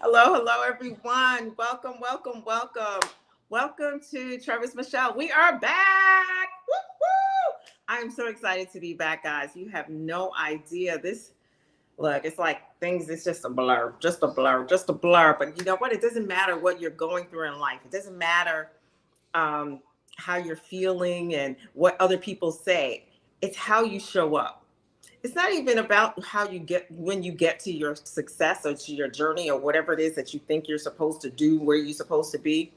Hello, hello, everyone. Welcome, welcome, welcome. Welcome to Travis Michelle. We are back. Woo, woo. I am so excited to be back, guys. You have no idea. Look, it's like things, it's just a blur, just a blur, just a blur. But you know what? It doesn't matter what you're going through in life. It doesn't matter um, how you're feeling and what other people say. It's how you show up. It's not even about how you get when you get to your success or to your journey or whatever it is that you think you're supposed to do, where you're supposed to be.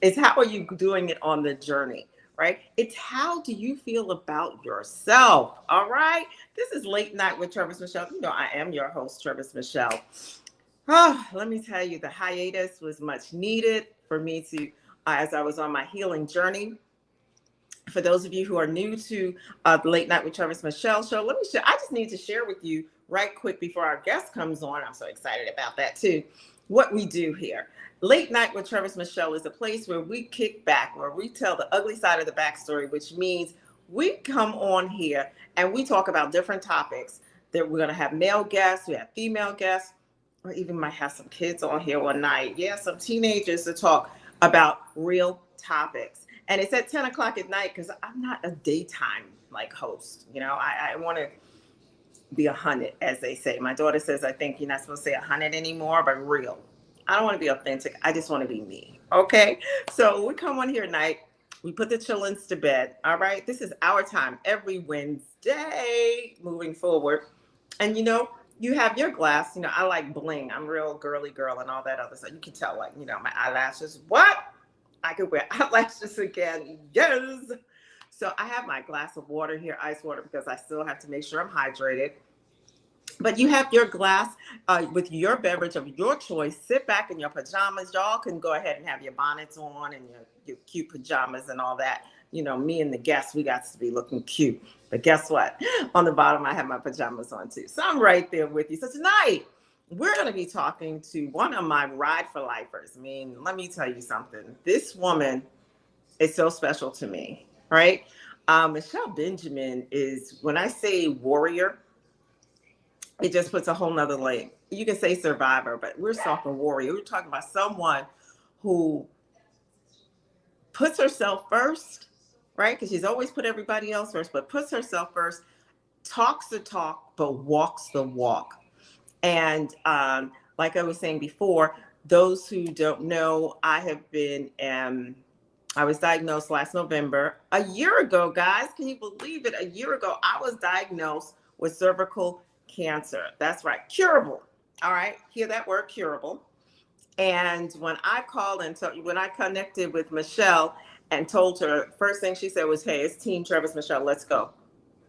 It's how are you doing it on the journey, right? It's how do you feel about yourself. All right. This is Late Night with Travis Michelle. You know, I am your host, Travis Michelle. Oh, let me tell you, the hiatus was much needed for me to, as I was on my healing journey. For those of you who are new to the Late Night with Travis Michelle show, let me share. I just need to share with you right quick before our guest comes on. I'm so excited about that too. What we do here. Late Night with Travis Michelle is a place where we kick back, where we tell the ugly side of the backstory, which means we come on here and we talk about different topics. That we're going to have male guests, we have female guests, or even might have some kids on here one night. Yeah, some teenagers to talk about real topics. And it's at 10 o'clock at night because I'm not a daytime like host. You know, I want to be 100, as they say. My daughter says, I think you're not supposed to say 100 anymore, but real. I don't want to be authentic. I just want to be me. Okay. So we come on here at night. We put the chillins to bed. All right. This is our time every Wednesday moving forward. And you know, you have your glass. You know, I like bling. I'm real girly girl and all that other stuff. You can tell, like, you know, my eyelashes. What? I could wear eyelashes again. Yes. So I have my glass of water here, ice water, because I still have to make sure I'm hydrated. But you have your glass with your beverage of your choice. Sit back in your pajamas. Y'all can go ahead and have your bonnets on and your cute pajamas and all that. You know, me and the guests, we got to be looking cute. But guess what? On the bottom, I have my pajamas on too. So I'm right there with you. So tonight, we're going to be talking to one of my ride for lifers. I mean, let me tell you something. This woman is so special to me, right? Michelle Benjamin is, when I say warrior, it just puts a whole nother layer. You can say survivor, but we're talking warrior. We're talking about someone who puts herself first, right? Because she's always put everybody else first, but puts herself first, talks the talk, but walks the walk. And like I was saying before, those who don't know, I was diagnosed last November. A year ago, guys, can you believe it? A year ago, I was diagnosed with cervical cancer. That's right, curable. All right, hear that word, curable. And when I called and when I connected with Michelle and told her, first thing she said was, "Hey, it's Team Travis Michelle, let's go."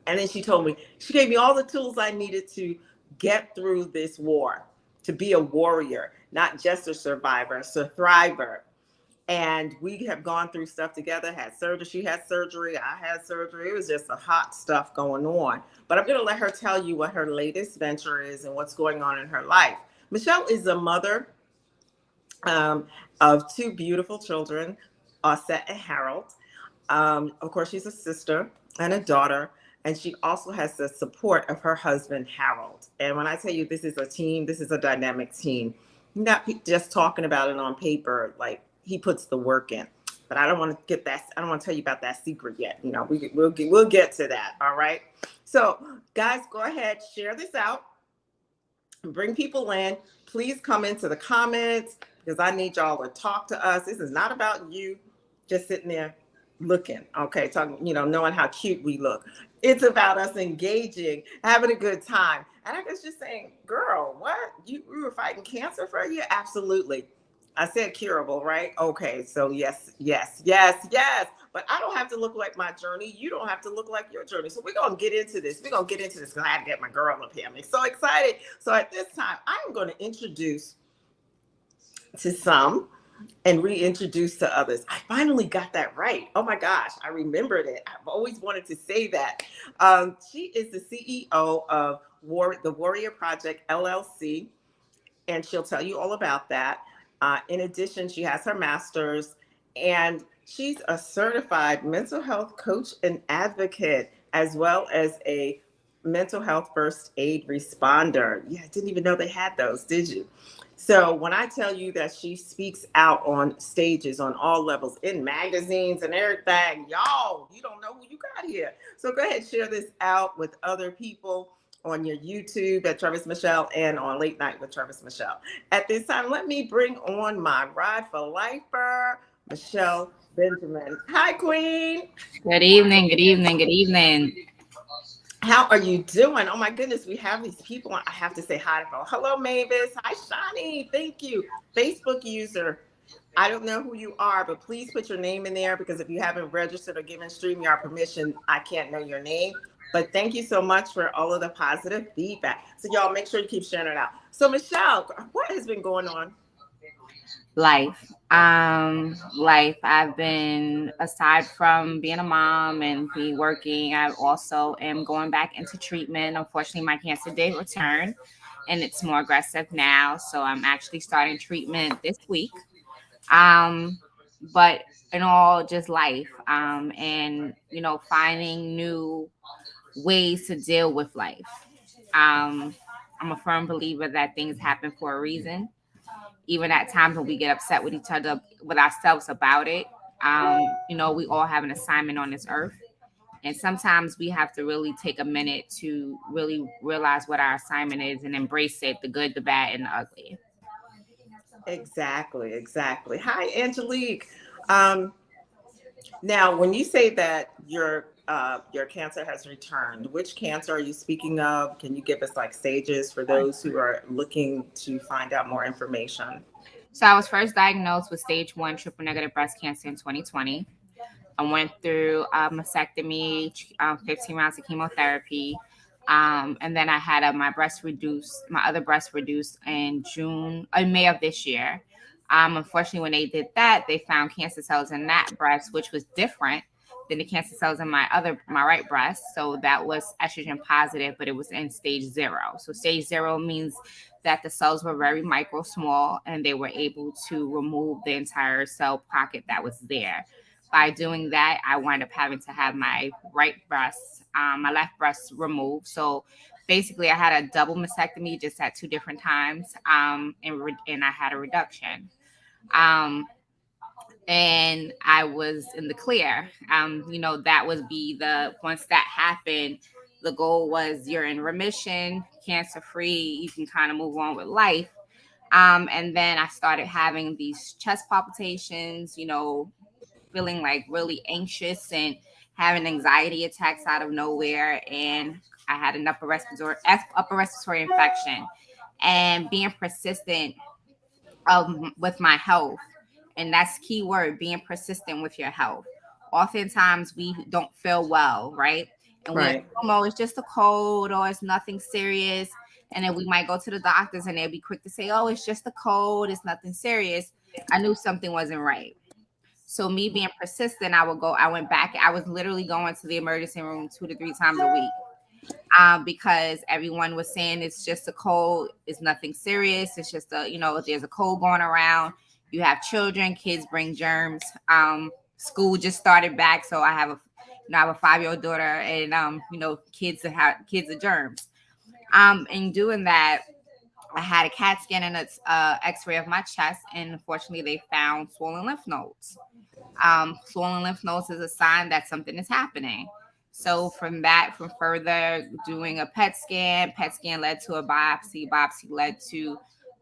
And then she told me, she gave me all the tools I needed to get through this war, to be a warrior, not just a survivor, a thriver. And we have gone through stuff together, had surgery. She had surgery. I had surgery. It was just a hot stuff going on. But I'm going to let her tell you what her latest venture is and what's going on in her life. Michelle is a mother of two beautiful children, Offset and Harold. Of course, she's a sister and a daughter. And she also has the support of her husband, Harold. And when I tell you this is a team, this is a dynamic team. Not just talking about it on paper, like he puts the work in. But I don't want to get that. I don't want to tell you about that secret yet. You know, we'll get to that. All right. So, guys, go ahead, share this out, bring people in. Please come into the comments because I need y'all to talk to us. This is not about you just sitting there looking, okay, talking, you know, knowing how cute we look. It's about us engaging, having a good time. And I was just saying, girl, what? You were fighting cancer for a year? Absolutely. I said curable, right? Okay, so yes, yes, yes, yes. But I don't have to look like my journey. You don't have to look like your journey. So we're going to get into this. We're going to get into this because I have to get my girl up here. I'm so excited. So at this time, I'm going to introduce to some and reintroduce to others. I finally got that right. Oh my gosh, I remembered it. I've always wanted to say that. She is the CEO of the Warrior Project LLC, and she'll tell you all about that. In addition, she has her master's, and she's a certified mental health coach and advocate, as well as a mental health first aid responder. Yeah, I didn't even know they had those, did you? So when I tell you that she speaks out on stages on all levels in magazines and everything, y'all, you don't know who you got here. So go ahead, share this out with other people on your YouTube at Travis Michelle and on Late Night with Travis Michelle. At this time, let me bring on my ride for lifer, Michelle Benjamin. Hi, Queen. Good evening, good evening, good evening. How are you doing? Oh my goodness, we have these people I have to say hi to. Hello, Mavis. Hi, Shani. Thank you. Facebook user. I don't know who you are, but please put your name in there because if you haven't registered or given StreamYard permission, I can't know your name. But thank you so much for all of the positive feedback. So y'all make sure you keep sharing it out. So Michelle, what has been going on? Life. I've been, aside from being a mom and be working, I also am going back into treatment. Unfortunately, my cancer did return and it's more aggressive now. So I'm actually starting treatment this week. Um, but in all, just life. And finding new ways to deal with life. Um, I'm a firm believer that things happen for a reason, even at times when we get upset with each other, with ourselves about it. We all have an assignment on this earth. And sometimes we have to really take a minute to really realize what our assignment is and embrace it, the good, the bad, and the ugly. Exactly, exactly. Hi, Angelique. Um, Now, when you say that your cancer has returned, which cancer are you speaking of? Can you give us like stages for those who are looking to find out more information? So I was first diagnosed with stage 1 triple negative breast cancer in 2020. I went through a mastectomy, 15 rounds of chemotherapy. And then I had my other breast reduced in May of this year. Unfortunately, when they did that, they found cancer cells in that breast, which was different than the cancer cells in my right breast. So that was estrogen positive, but it was in stage 0. So stage 0 means that the cells were very micro small and they were able to remove the entire cell pocket that was there. By doing that, I wound up having to have my left breast removed. So basically, I had a double mastectomy just at 2 different times, and I had a reduction. Um, and I was in the clear. That was be the once that happened, the goal was you're in remission, cancer free, you can kind of move on with life. And then I started having these chest palpitations, feeling like really anxious and having anxiety attacks out of nowhere. And I had an upper respiratory infection and being persistent with my health. And that's key word, being persistent with your health. Oftentimes we don't feel well, right? And we Right. assume, oh, it's just a cold or it's nothing serious. And then we might go to the doctors and they'll be quick to say, oh, it's just a cold, it's nothing serious. I knew something wasn't right. So me being persistent, I went back. I was literally going to the emergency room 2 to 3 times a week, because everyone was saying it's just a cold, it's nothing serious. It's just there's a cold going around. You have children, kids bring germs. School just started back, so I have a 5-year-old daughter, and kids are germs. In doing that, I had a CAT scan and an X-ray of my chest, and unfortunately, they found swollen lymph nodes. Swollen lymph nodes is a sign that something is happening. So from further doing a PET scan led to a biopsy led to,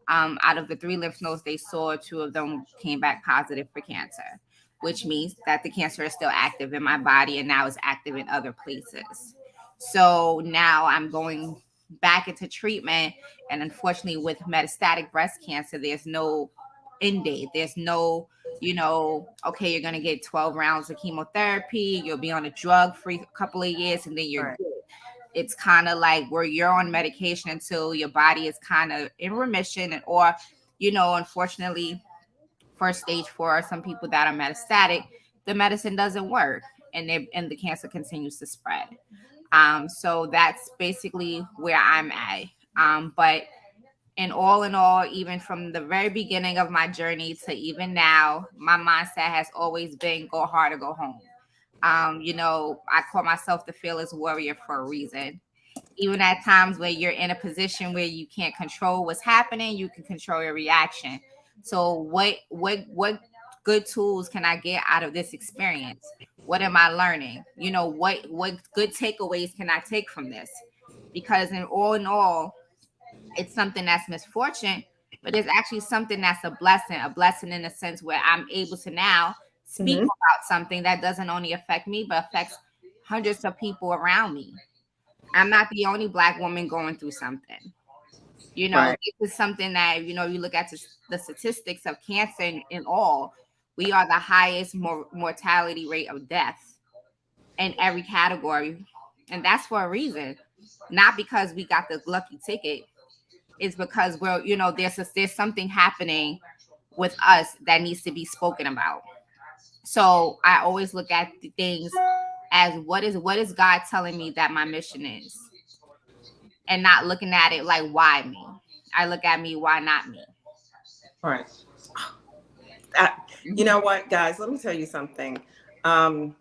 out of the 3 lymph nodes they saw, 2 of them came back positive for cancer, which means that the cancer is still active in my body and now is active in other places. So now I'm going back into treatment, and unfortunately, with metastatic breast cancer, there's no end date. There's no, okay, you're going to get 12 rounds of chemotherapy, you'll be on a drug free a couple of years, and then you're Right. good. It's kind of like where you're on medication until your body is kind of in remission, or, unfortunately, for stage 4, some people that are metastatic, the medicine doesn't work, and the cancer continues to spread. So that's basically where I'm at. But in all, even from the very beginning of my journey to even now, my mindset has always been go hard or go home. I call myself the fearless warrior for a reason. Even at times where you're in a position where you can't control what's happening, you can control your reaction. So what good tools can I get out of this experience? What am I learning? What good takeaways can I take from this? Because in all, it's something that's misfortune, but it's actually something that's a blessing in a sense where I'm able to now speak Mm-hmm. about something that doesn't only affect me, but affects hundreds of people around me. I'm not the only Black woman going through something. Right. This is something that, you look at the statistics of cancer in all, we are the highest mortality rate of death in every category. And that's for a reason, not because we got the lucky ticket. It's because there's something happening with us that needs to be spoken about. So I always look at the things as what is God telling me that my mission is, and not looking at it like why me. I look at me, why not me? Right. Uh, you Mhm. know what, guys? Let me tell you something. Um,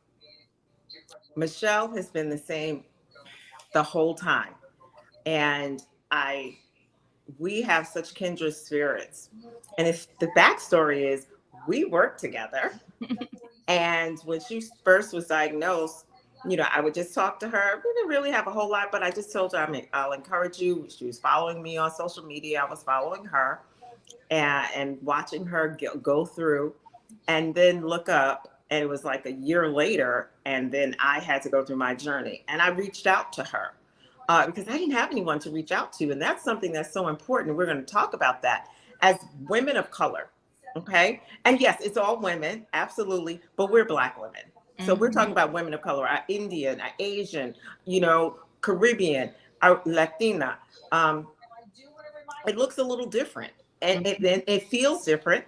Michelle has been the same the whole time, and I we have such kindred spirits. And if the backstory is we work together, and when she first was diagnosed, I would just talk to her. We didn't really have a whole lot, but I just told her, I'll encourage you. She was following me on social media. I was following her, and watching her go through, and then look up. And it was like a year later, and then I had to go through my journey. And I reached out to her because I didn't have anyone to reach out to. And that's something that's so important. We're going to talk about that as women of color. Okay. And yes, it's all women, absolutely, but we're Black women. So we're talking Mhm. about women of color, our Indian, our Asian, Caribbean, our Latina. Um, it looks a little different, and it feels different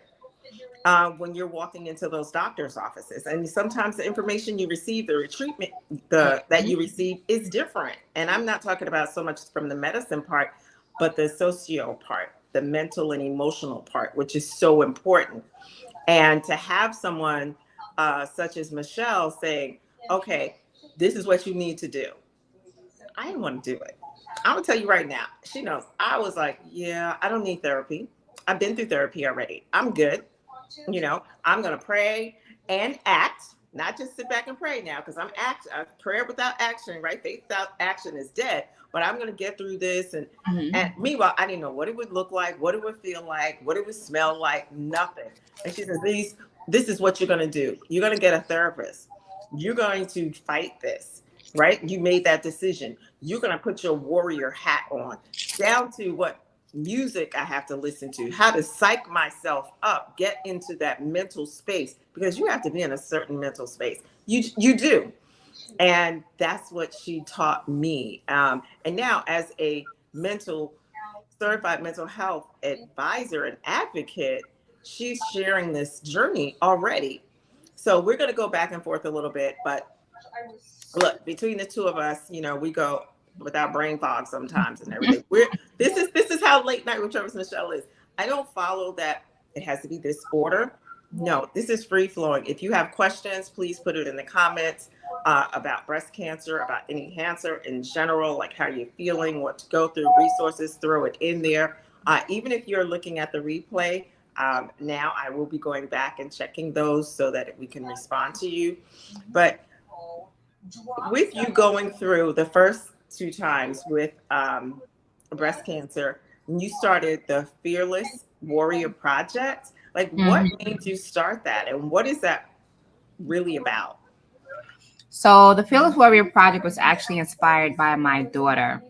when you're walking into those doctor's offices. And sometimes the information you receive, the treatment that you receive is different. And I'm not talking about so much from the medicine part, but the socio part, the mental and emotional part, which is so important. And to have someone such as Michelle saying, okay, this is what you need to do. I didn't want to do it. I'm gonna tell you right now. She knows. I was like, yeah, I don't need therapy. I've been through therapy already. I'm good. I'm gonna pray and act, not just sit back and pray now, because prayer without action, right? Faith without action is dead. But I'm gonna get through this. And Mhm. meanwhile, I didn't know what it would look like, what it would feel like, what it would smell like, nothing. And she says, this is what you're gonna do. You're gonna get a therapist. You're going to fight this, right? You made that decision. You're gonna put your warrior hat on, down to what music I have to listen to, how to psych myself up, get into that mental space, because you have to be in a certain mental space. You do. And that's what she taught me. And now, as a certified mental health advisor and advocate, she's sharing this journey already. So we're going to go back and forth a little bit, but look, between the two of us, we go without brain fog sometimes and everything. This is how late night with Travis Michelle is. I don't follow that it has to be this order. No, this is free flowing. If you have questions, please put it in the comments about breast cancer, about any cancer in general, like how you're feeling, what to go through, resources, throw it in there. Even if you're looking at the replay, now I will be going back and checking those so that we can respond to you. But with you going through the first two times with breast cancer, when you started the Fearless Warrior Project, like what Mhm. made you start that, and what is that really about? So the Fearless Warrior Project was actually inspired by my daughter.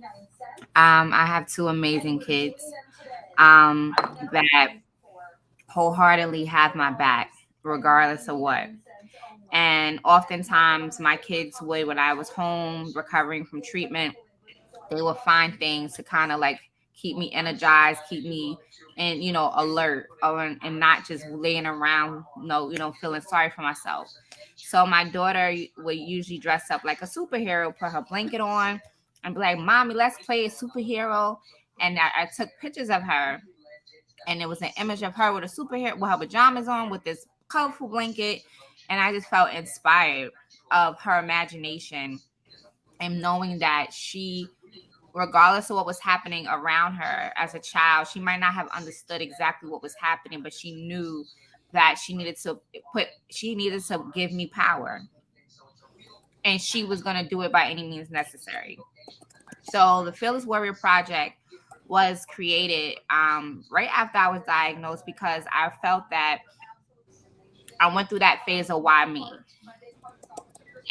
I have two amazing kids that wholeheartedly have my back, regardless of what. And oftentimes, my kids would, when I was home recovering from treatment, they will find things to kind of like keep me energized, keep me and alert, and not just laying around, feeling sorry for myself. So my daughter would usually dress up like a superhero, put her blanket on, and be like, "Mommy, let's play a superhero." And I took pictures of her, and it was an image of her with a superhero with her pajamas on, with this colorful blanket, and I just felt inspired of her imagination and knowing that she regardless of what was happening around her as a child, she might not have understood exactly what was happening, but she knew that she needed to give me power, and she was going to do it by any means necessary. So the Fearless Warrior Project was created right after I was diagnosed, because I felt that I went through that phase of why me.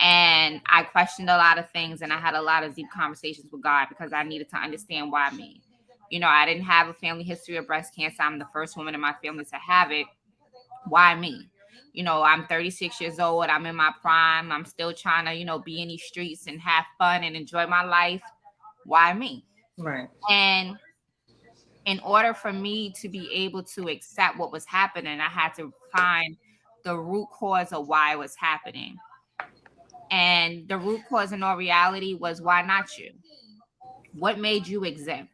And I questioned a lot of things, and I had a lot of deep conversations with God because I needed to understand why me. I didn't have a family history of breast cancer. I'm the first woman in my family to have it. Why me? I'm 36 years old. I'm in my prime. I'm still trying to, be in these streets and have fun and enjoy my life. Why me? Right. And in order for me to be able to accept what was happening, I had to find the root cause of why it was happening. And the root cause in all reality was, why not you? What made you exempt?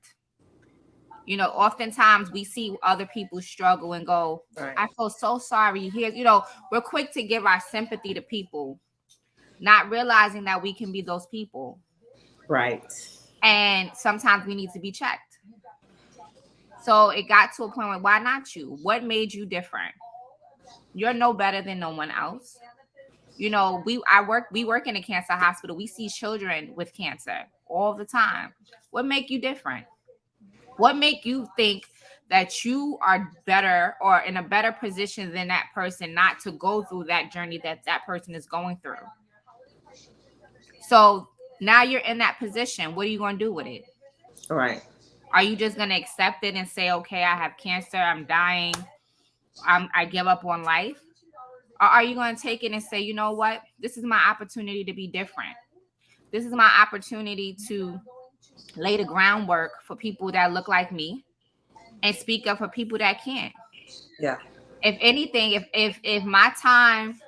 Oftentimes we see other people struggle and go, Right. I feel so sorry. Here, we're quick to give our sympathy to people, not realizing that we can be those people. Right. And sometimes we need to be checked. So it got to a point where, why not you? What made you different? You're no better than no one else. We work in a cancer hospital. We see children with cancer all the time. What make you different? What make you think that you are better or in a better position than that person not to go through that journey that person is going through? So now you're in that position. What are you going to do with it? Right. Are you just going to accept it and say, okay, I have cancer, I'm dying, I give up on life? Or are you going to take it and say, you know what? This is my opportunity to be different. This is my opportunity to lay the groundwork for people that look like me and speak up for people that can't. Yeah. If anything, if my time,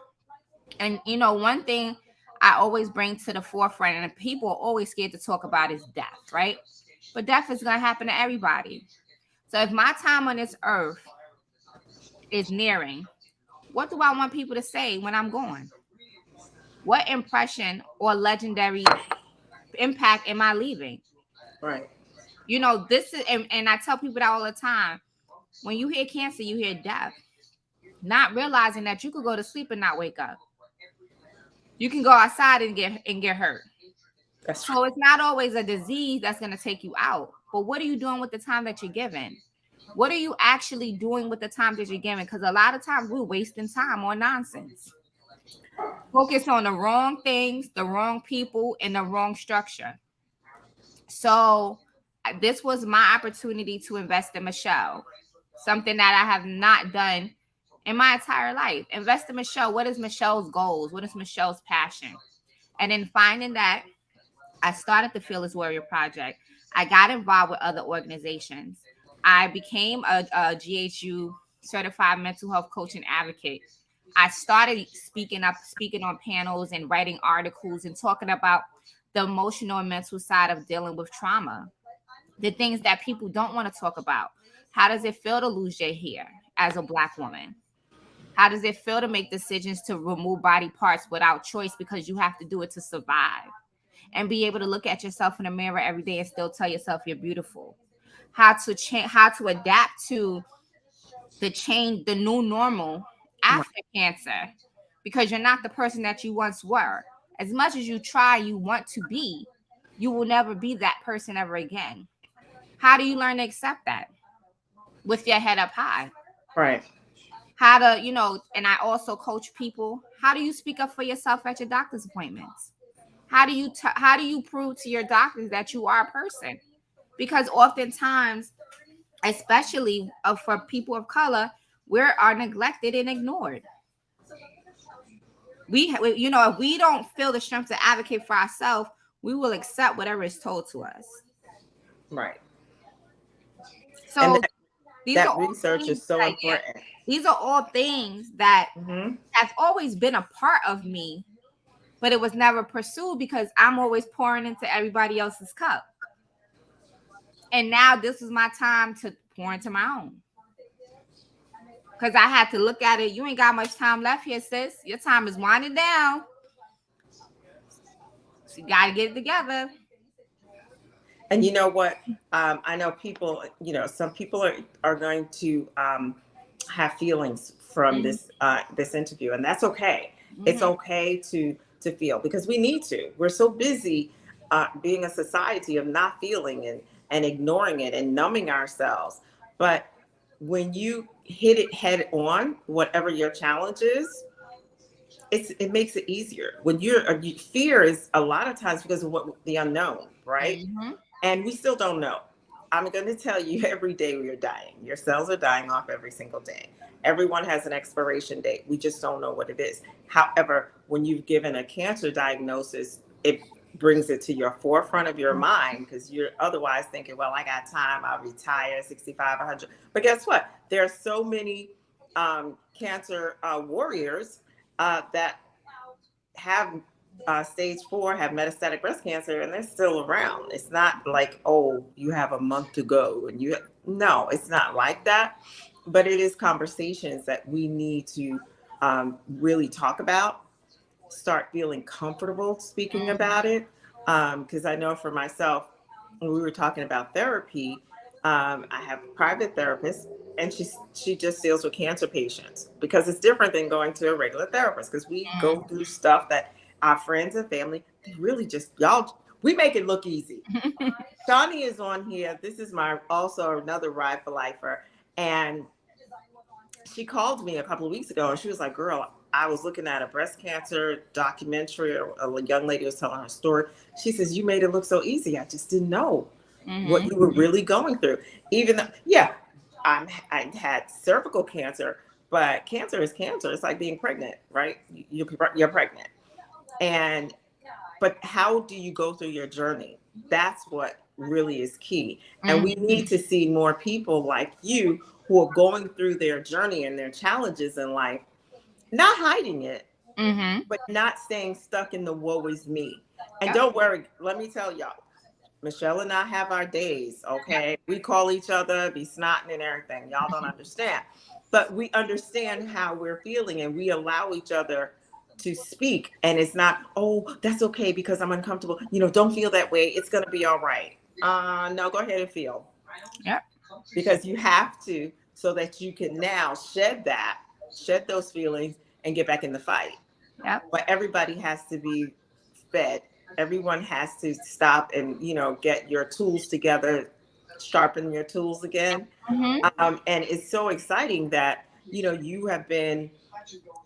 and one thing I always bring to the forefront, and people are always scared to talk about, is death, right? But death is going to happen to everybody. So if my time on this earth is nearing, what do I want people to say when I'm gone? What impression or legendary impact am I leaving? Right. This is, and I tell people that all the time. When you hear cancer, you hear death, not realizing that you could go to sleep and not wake up. You can go outside and get hurt. So it's not always a disease that's going to take you out. But what are you doing with the time that you're given? What are you actually doing with the time that you're given? Because a lot of times we're wasting time on nonsense. Focus on the wrong things, the wrong people, and the wrong structure. So this was my opportunity to invest in Michelle, something that I have not done in my entire life. Invest in Michelle. What is Michelle's goals? What is Michelle's passion? And in finding that, I started the Fearless Warrior Project. I got involved with other organizations. I became a GHU certified mental health coach and advocate. I started speaking on panels and writing articles and talking about the emotional and mental side of dealing with trauma, the things that people don't want to talk about. How does it feel to lose your hair as a Black woman? How does it feel to make decisions to remove body parts without choice because you have to do it to survive? And be able to look at yourself in the mirror every day and still tell yourself you're beautiful. How to adapt to the new normal after cancer, because you're not the person that you once were. As much as you want to be, you will never be that person ever again. How do you learn to accept that? With your head up high. Right. How to, and I also coach people. How do you speak up for yourself at your doctor's appointments? How do you prove to your doctors that you are a person? Because oftentimes, especially for people of color, we are neglected and ignored. If we don't feel the strength to advocate for ourselves, we will accept whatever is told to us. Right. So and these that are research is so important. These are all things that have always been a part of me, but it was never pursued because I'm always pouring into everybody else's cup. And now this is my time to pour into my own. Because I had to look at it. You ain't got much time left here, sis. Your time is winding down. So you got to get it together. And you know what? I know people, some people are going to have feelings from Mhm. this interview, and that's okay. It's Mhm. okay to feel, because we need to. We're so busy being a society of not feeling and ignoring it and numbing ourselves. But when you hit it head on, whatever your challenge is, it makes it easier. When fear is a lot of times because of what the unknown, right? Mhm. And we still don't know. I'm going to tell you, every day we are dying. Your cells are dying off every single day. Everyone has an expiration date. We just don't know what it is. However, when you've given a cancer diagnosis, it brings it to your forefront of your mind, because you're otherwise thinking, well, I got time. I'll retire 65, 100. But guess what? There are so many cancer warriors that have stage 4, have metastatic breast cancer, and they're still around. It's not like, oh, you have a month to go, and no, it's not like that. But it is conversations that we need to really talk about, start feeling comfortable speaking about it. Because I know for myself, when we were talking about therapy, I have a private therapist, and she just deals with cancer patients, because it's different than going to a regular therapist, because we go through stuff that our friends and family, they really just, y'all, we make it look easy. Mhm. Shawnee is on here. This is my also another ride for lifer. And she called me a couple of weeks ago, and she was like, girl, I was looking at a breast cancer documentary, or a young lady was telling her story. She says, you made it look so easy. I just didn't know what Mhm. you were really going through. Even though, yeah, I had cervical cancer, but cancer is cancer. It's like being pregnant, right? You're pregnant. And but how do you go through your journey? That's what really is key. And we need to see more people like you, who are going through their journey and their challenges in life, not hiding it, Mhm. but not staying stuck in the woe is me. And Yep. don't worry, let me tell y'all, Michelle and I have our days, Yep. okay? We call each other, be snotting and everything. Y'all don't understand. But we understand how we're feeling, and we allow each other to speak. And it's not, oh, that's okay because I'm uncomfortable. Don't feel that way. It's going to be all right. No, go ahead and feel, Yep. because you have to, so that you can now shed those feelings and get back in the fight. Yep. But everybody has to be fed. Everyone has to stop and get your tools together, sharpen your tools again. Mhm. And it's so exciting that you have been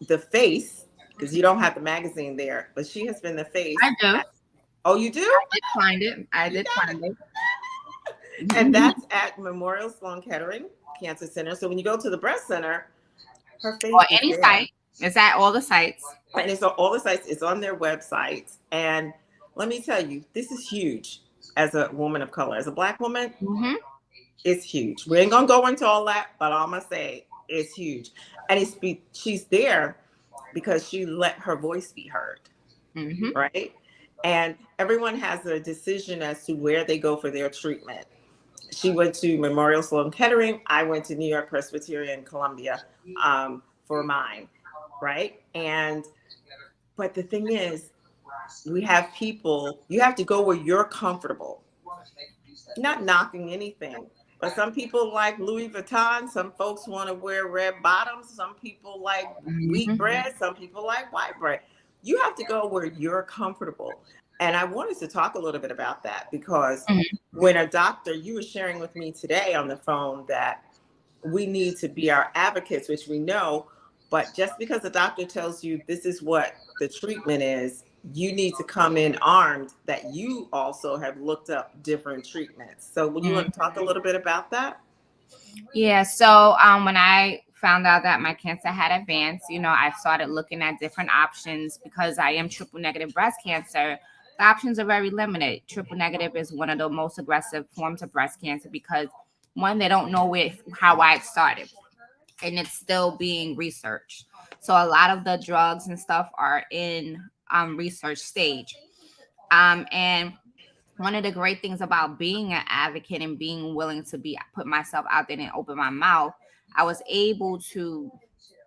the face, because you don't have the magazine there, but she has been the face. I do. Oh, you do? I did find it. I You did got it. find it. And Mhm. that's at Memorial Sloan Kettering Cancer Center. So when you go to the breast center, her Or face is any there. site. It's at all the sites. And it's on all the sites, it's on their websites. And let me tell you, this is huge. As a woman of color, as a Black woman, Mhm. it's huge. We ain't gonna go into all that, but I'm gonna say it's huge. And she's there because she let her voice be heard, Mhm. right? And everyone has a decision as to where they go for their treatment. She went to Memorial Sloan Kettering. I went to New York Presbyterian Columbia for mine, right? But the thing is, we have people, you have to go where you're comfortable, not knocking anything. But some people like Louis Vuitton. Some folks want to wear red bottoms. Some people like wheat Mhm. bread. Some people like white bread. You have to go where you're comfortable. And I wanted to talk a little bit about that, because Mhm. when a doctor, you were sharing with me today on the phone that we need to be our advocates, which we know, but just because the doctor tells you this is what the treatment is, you need to come in armed that you also have looked up different treatments. So would you Mhm. want to talk a little bit about that? Yeah, so when I found out that my cancer had advanced, I started looking at different options because I am triple negative breast cancer. The options are very limited. Triple negative is one of the most aggressive forms of breast cancer because one, they don't know how I started, and it's still being researched. So a lot of the drugs and stuff are in research stage. And one of the great things about being an advocate and being willing to put myself out there and open my mouth, I was able to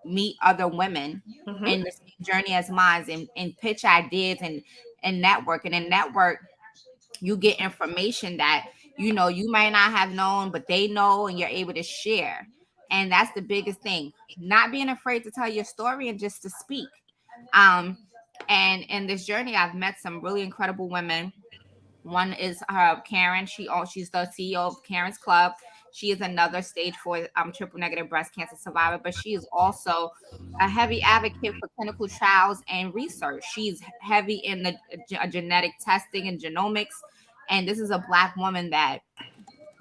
meet other women Mm-hmm. in the same journey as mine, and pitch ideas and network. And in network, you get information that, you know, you might not have known, but they know, and you're able to share. And that's the biggest thing. Not being afraid to tell your story and just to speak. And in this journey, I've met some really incredible women. One is Karen. She's the CEO of Karen's Club. She is another stage 4 triple negative breast cancer survivor, but she is also a heavy advocate for clinical trials and research. She's heavy in the genetic testing and genomics. And this is a Black woman that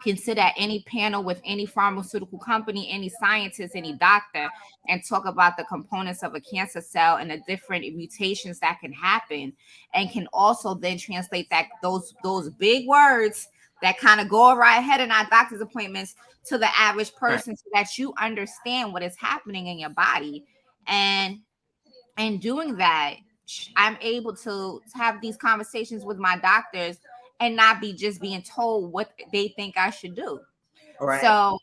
can sit at any panel with any pharmaceutical company, any scientist, any doctor, and talk about the components of a cancer cell and the different mutations that can happen, and can also then translate that those big words that kind of go right ahead in our doctor's appointments to the average person, so that you understand what is happening in your body. And doing that, I'm able to have these conversations with my doctors and not be just being told what they think I should do. Right. So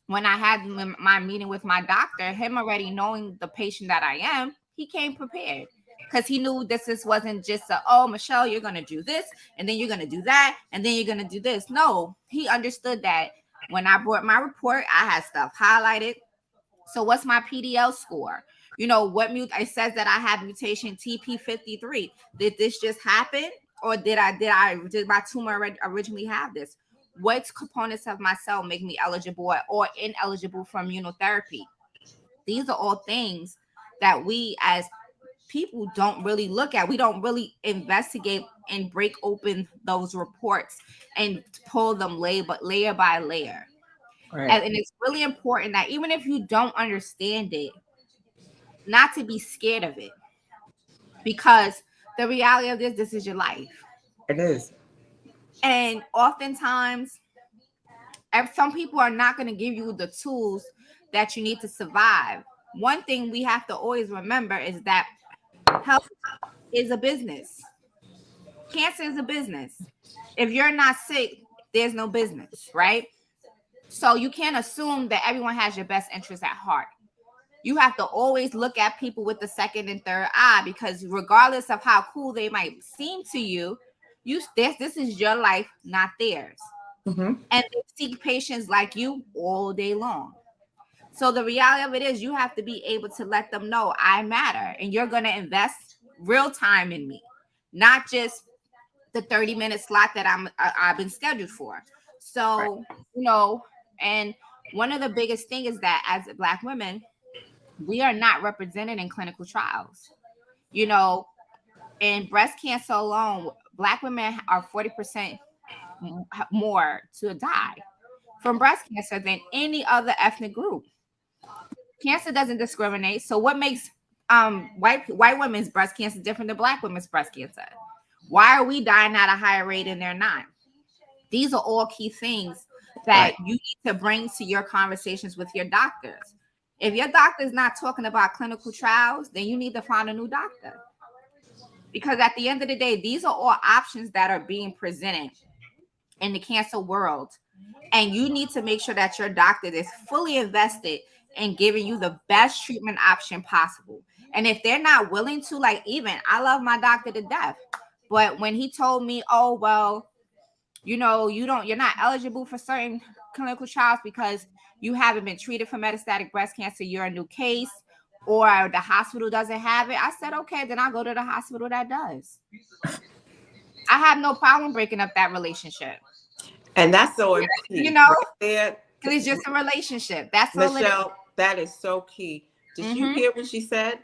when I had my meeting with my doctor, him already knowing the patient that I am, he came prepared, because he knew this wasn't just oh, Michelle, you're going to do this, and then you're going to do that, and then you're going to do this. No, he understood that when I brought my report, I had stuff highlighted. So what's my PDL score? You know, it says that I have mutation TP53. Did this just happen? Or did my tumor originally have this? What components of my cell make me eligible or ineligible for immunotherapy? These are all things that we as people don't really look at. We don't really investigate and break open those reports and pull them layer by layer. Right. And it's really important that even if you don't understand it, not to be scared of it, because the reality of this is your life. It is. And oftentimes, some people are not going to give you the tools that you need to survive. One thing we have to always remember is that health is a business. Cancer is a business. If you're not sick, there's no business, right? So you can't assume that everyone has your best interest at heart. You have to always look at people with the second and third eye, because regardless of how cool they might seem to you, this is your life, not theirs. Mm-hmm. And they seek patients like you all day long. So the reality of it is, you have to be able to let them know I matter, and you're going to invest real time in me, not just the 30-minute slot that I've been scheduled for. So, you know, and one of the biggest things is that as Black women, we are not represented in clinical trials. You know, in breast cancer alone, Black women are 40% more to die from breast cancer than any other ethnic group. Cancer doesn't discriminate. So what makes white women's breast cancer different than Black women's breast cancer? Why are we dying at a higher rate and they're not? These are all key things that you need to bring to your conversations with your doctors. If your doctor is not talking about clinical trials, then you need to find a new doctor. Because at the end of the day, these are all options that are being presented in the cancer world. And you need to make sure that your doctor is fully invested in giving you the best treatment option possible. And if they're not willing to, like, even I love my doctor to death, but when he told me, oh, well, you know, you're not eligible for certain clinical trials because you haven't been treated for metastatic breast cancer, you're a new case, or the hospital doesn't have it. I said, okay, then I'll go to the hospital that does. I have no problem breaking up that relationship. And that's so important. You know, right, it's just a relationship. That's Michelle, that is so key. Did you hear what she said?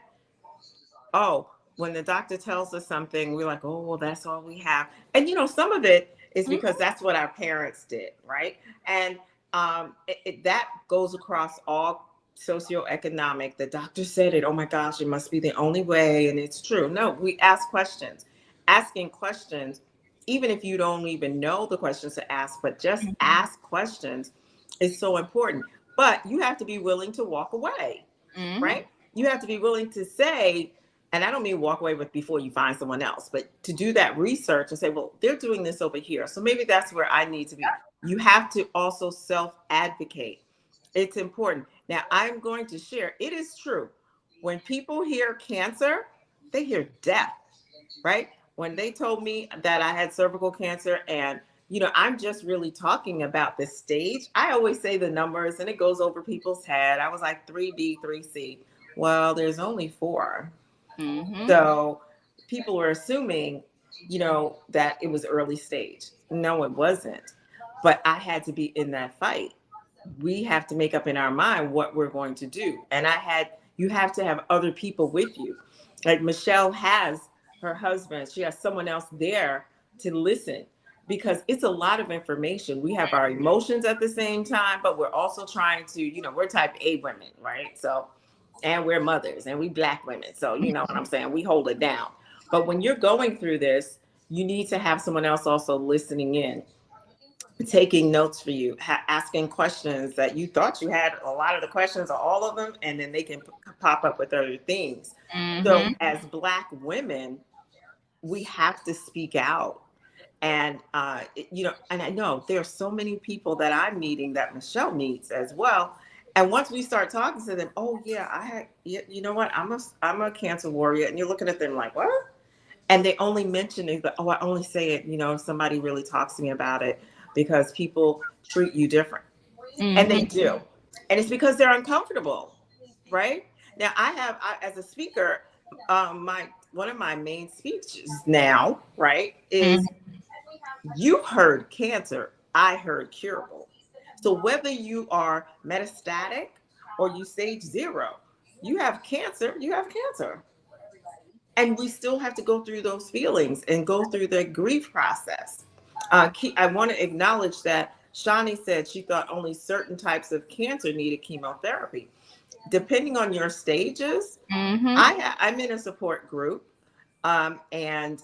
Oh, when the doctor tells us something, we're like, oh, well, that's all we have. And, you know, some of it is because that's what our parents did, right? And that goes across all socioeconomic. The doctor said it. Oh, my gosh, it must be the only way. And it's true. No, we ask questions. Asking questions, even if you don't even know the questions to ask, but just ask questions is so important. But you have to be willing to walk away, right? You have to be willing to say, and I don't mean walk away with before you find someone else, but to do that research and say, well, they're doing this over here, so maybe that's where I need to be. You have to also self-advocate. It's important. Now, I'm going to share, it is true. When people hear cancer, they hear death, right? When they told me that I had cervical cancer, and I'm just really talking about the stage. I always say the numbers and it goes over people's head. I was like 3B, 3C. Well, there's only 4. Mm-hmm. So people were assuming, that it was early stage. No, it wasn't. But I had to be in that fight. We have to make up in our mind what we're going to do. And you have to have other people with you. Like Michelle has her husband, she has someone else there to listen because it's a lot of information. We have our emotions at the same time, but we're also trying to, we're type A women, right? So, and we're mothers and we Black women. So, you know what I'm saying? We hold it down. But when you're going through this, you need to have someone else also listening in, taking notes for you, asking questions that you thought you had a lot of the questions or all of them, and then they can pop up with other things. So Mm-hmm. as Black women, we have to speak out. And, and I know there are so many people that I'm meeting that Michelle meets as well. And once we start talking to them, oh yeah, you know what? I'm a cancer warrior. And you're looking at them like, what? And they only mention it, but oh, I only say it, if somebody really talks to me about it, because people treat you different. And they Mm-hmm. do. And it's because they're uncomfortable, right? Now as a speaker, my one of my main speeches now, right, is you heard cancer, I heard curable. So whether you are metastatic or you stage 0, you have cancer, you have cancer. And we still have to go through those feelings and go through the grief process. I want to acknowledge that Shawnee said she thought only certain types of cancer needed chemotherapy. Depending on your stages, Mm-hmm. I'm in a support group, and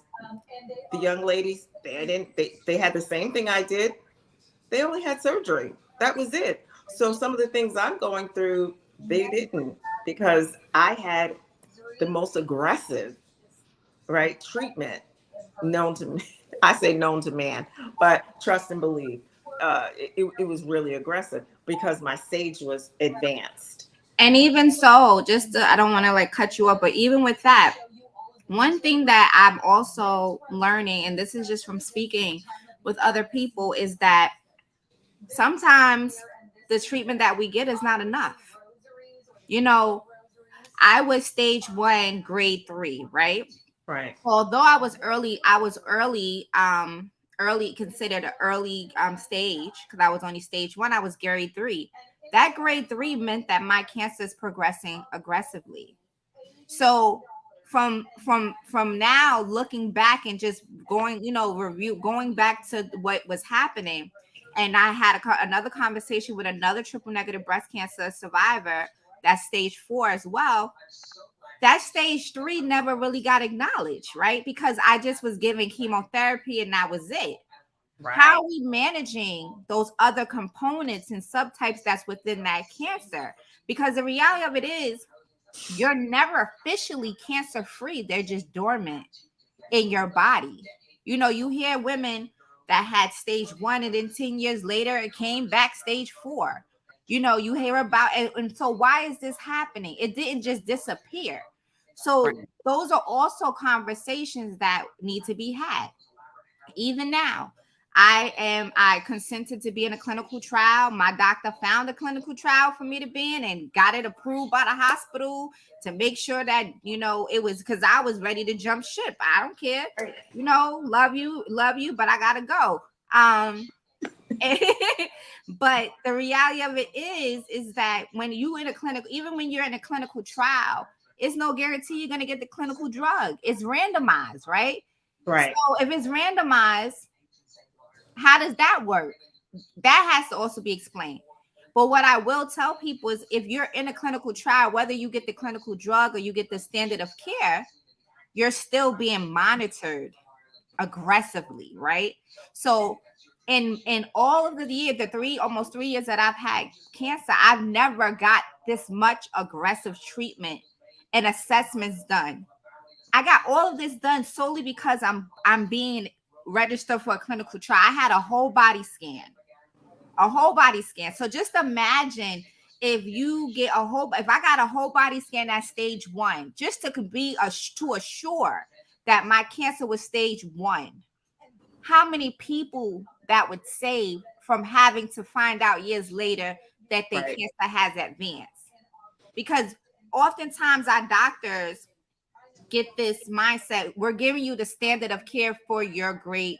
the young ladies, they had the same thing I did. They only had surgery. That was it. So some of the things I'm going through, they didn't, because I had the most aggressive, right, treatment known to me. I say known to man, but trust and believe. It was really aggressive because my stage was advanced. And even so, I don't want to like cut you up, but even with that, one thing that I'm also learning, and this is just from speaking with other people, is that sometimes the treatment that we get is not enough. You know, I was stage 1, grade 3, right? Right. Although I was early considered an early stage because I was only stage 1. I was grade 3. That grade 3 meant that my cancer is progressing aggressively. So from now looking back and just going, going back to what was happening, and I had another conversation with another triple negative breast cancer survivor that's stage 4 as well. That stage 3 never really got acknowledged, right? Because I just was giving chemotherapy and that was it. Right. How are we managing those other components and subtypes that's within that cancer? Because the reality of it is, you're never officially cancer free. They're just dormant in your body. You hear women that had stage 1 and then 10 years later it came back stage 4. You hear about it. And so why is this happening? It didn't just disappear. So Right. those are also conversations that need to be had. Even now, I consented to be in a clinical trial. My doctor found a clinical trial for me to be in and got it approved by the hospital to make sure that, it was, because I was ready to jump ship. I don't care. Right. Love you, but I gotta go. But the reality of it is that when you in a clinical, even when you're in a clinical trial, it's no guarantee you're gonna get the clinical drug. It's randomized, right? Right. So if it's randomized, how does that work? That has to also be explained. But what I will tell people is, if you're in a clinical trial, whether you get the clinical drug or you get the standard of care, you're still being monitored aggressively, right? So in all of the years, almost 3 years that I've had cancer, I've never got this much aggressive treatment and assessments done. I got all of this done solely because I'm being registered for a clinical trial. I had a whole body scan. So just imagine if I got a whole body scan at stage 1, just to be to assure that my cancer was stage 1, how many people that would save from having to find out years later that their Right. cancer has advanced? Because oftentimes our doctors get this mindset, we're giving you the standard of care for your grade,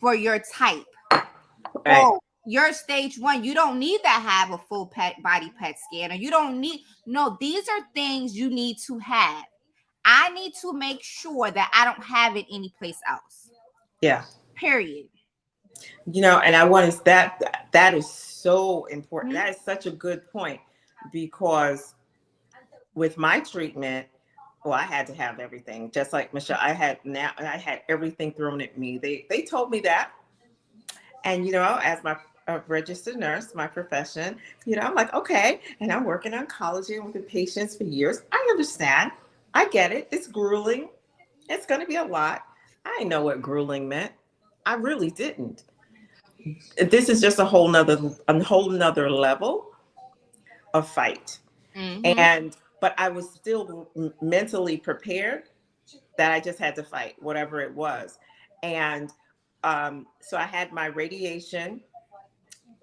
for your type. Right. Oh, you're stage 1. You don't need to have a full body PET scan, or you don't need. No, these are things you need to have. I need to make sure that I don't have it anyplace else. Yeah. Period. And I want to that is so important. Mm-hmm. That is such a good point, because with my treatment, well, I had to have everything. Just like Michelle, I had everything thrown at me. They told me that. And as my a registered nurse, my profession, I'm like, okay, and I'm working in oncology and with patients for years. I understand. I get it. It's grueling. It's going to be a lot. I didn't know what grueling meant. I really didn't. This is just a whole nother level of fight. Mm-hmm. And but I was still mentally prepared that I just had to fight whatever it was. And so I had my radiation.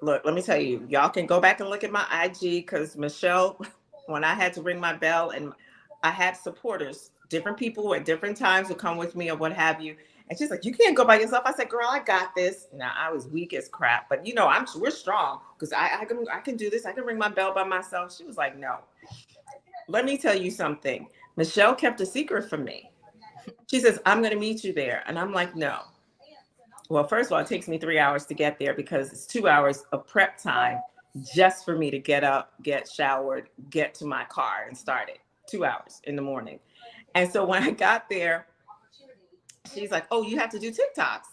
Look, let me tell you, y'all can go back and look at my IG, because Michelle, when I had to ring my bell, and I had supporters, different people at different times would come with me or what have you. And she's like, you can't go by yourself. I said, girl, I got this. Now I was weak as crap, but we're strong, because I can do this. I can ring my bell by myself. She was like, no. Let me tell you something. Michelle kept a secret from me. She says, I'm going to meet you there. And I'm like, no. Well, first of all, it takes me 3 hours to get there, because it's 2 hours of prep time just for me to get up, get showered, get to my car and start it. 2 hours in the morning. And so when I got there, she's like, oh, you have to do TikToks.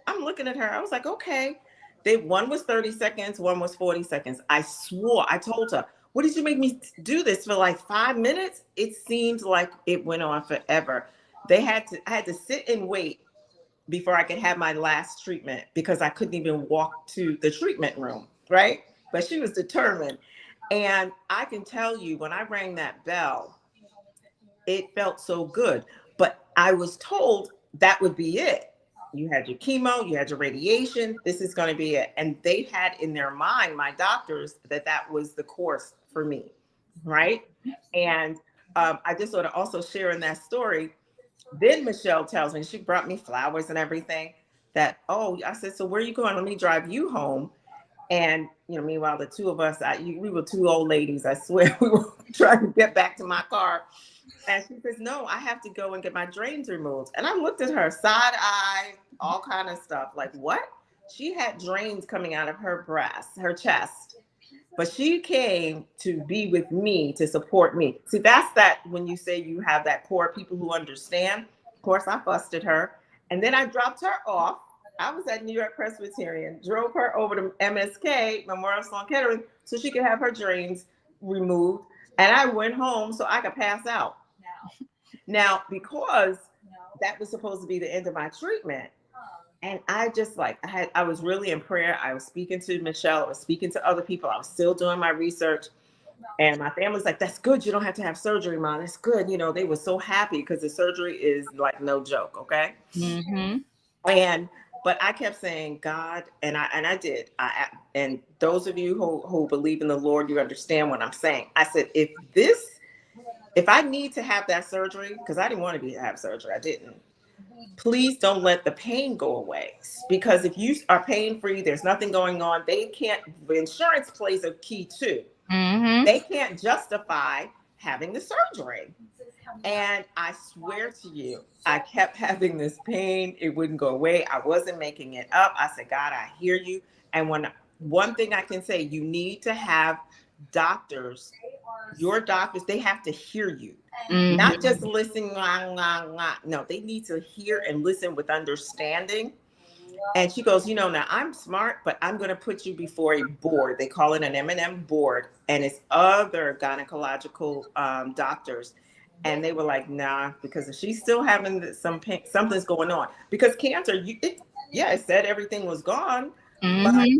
I'm looking at her. I was like, okay. One was 30 seconds, one was 40 seconds. I swore, I told her, what did you make me do this for, like 5 minutes? It seems like it went on forever. I had to sit and wait before I could have my last treatment, because I couldn't even walk to the treatment room, right? But she was determined. And I can tell you, when I rang that bell, it felt so good. But I was told that would be it. You had your chemo, you had your radiation, this is going to be it. And they had in their mind, my doctors, that was the course for me, right? And I just sort of also share in that story. Then Michelle tells me, she brought me flowers and everything, that, oh, I said, so where are you going? Let me drive you home. And, meanwhile, the two of us, we were two old ladies. I swear, we were trying to get back to my car. And she says, no, I have to go and get my drains removed. And I looked at her, side eye, all kind of stuff. Like, what? She had drains coming out of her her chest. But she came to be with me, to support me. See, that's that when you say you have that core people who understand. Of course, I busted her. And then I dropped her off. I was at New York Presbyterian, drove her over to MSK, Memorial Sloan Kettering, so she could have her drains removed. And I went home so I could pass out. Now, because that was supposed to be the end of my treatment, and I just I was really in prayer. I was speaking to Michelle, I was speaking to other people. I was still doing my research. And my family's like, that's good. You don't have to have surgery, Mom. That's good. They were so happy, because the surgery is like no joke. Okay. Mm-hmm. But I kept saying, God, and I did. And those of you who believe in the Lord, you understand what I'm saying. I said, if I need to have that surgery, because I didn't want to have surgery, I didn't. Please don't let the pain go away, because if you are pain free, there's nothing going on. The insurance plays a key too. Mm-hmm. They can't justify having the surgery. And I swear to you, I kept having this pain. It wouldn't go away. I wasn't making it up. I said, God, I hear you. And one thing I can say, you need to have doctors, your doctors, they have to hear you. Mm-hmm. Not just listen. No, they need to hear and listen with understanding. And she goes, now I'm smart, but I'm going to put you before a board. They call it an M&M board, and it's other gynecological doctors. And they were like, nah, because if she's still having some pain, something's going on. Because cancer, it said everything was gone, Mm-hmm.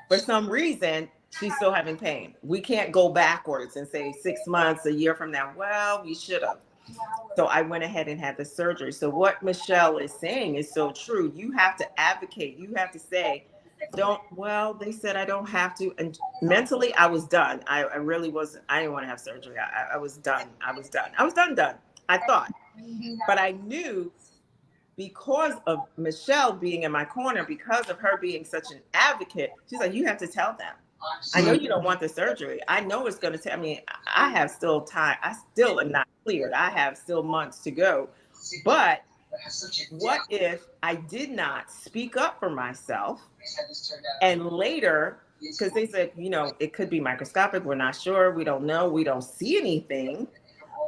but for some reason, she's still having pain. We can't go backwards and say 6 months, a year from now. Well, we should have. So I went ahead and had the surgery. So what Michelle is saying is so true. You have to advocate. You have to say, don't, well, they said I don't have to. And mentally, I was done. I really wasn't, I didn't want to have surgery. I was done. I was done. I was done. I thought. But I knew because of Michelle being in my corner, because of her being such an advocate, she's like, you have to tell them. I know you don't want the surgery. I know it's going to take, I mean, I have still time. I still am not cleared. I have still months to go. But what if I did not speak up for myself and later, because they said, you know, it could be microscopic. We're not sure. We don't know. We don't see anything.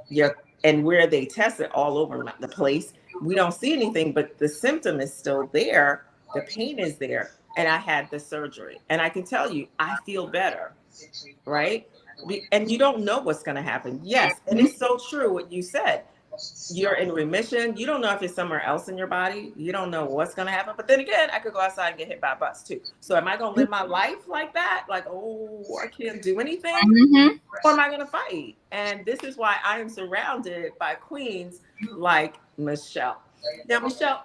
Yeah. And where they test it all over the place, we don't see anything, but the symptom is still there. The pain is there. And I had the surgery. And I can tell you, I feel better, right? And you don't know what's going to happen. Yes. And it's so true what you said. You're in remission. You don't know if it's somewhere else in your body. You don't know what's going to happen. But then again, I could go outside and get hit by a bus too. So am I going to live my life like that? Like, oh, I can't do anything? Mm-hmm. Or am I going to fight? And this is why I am surrounded by queens like Michelle. Now, Michelle,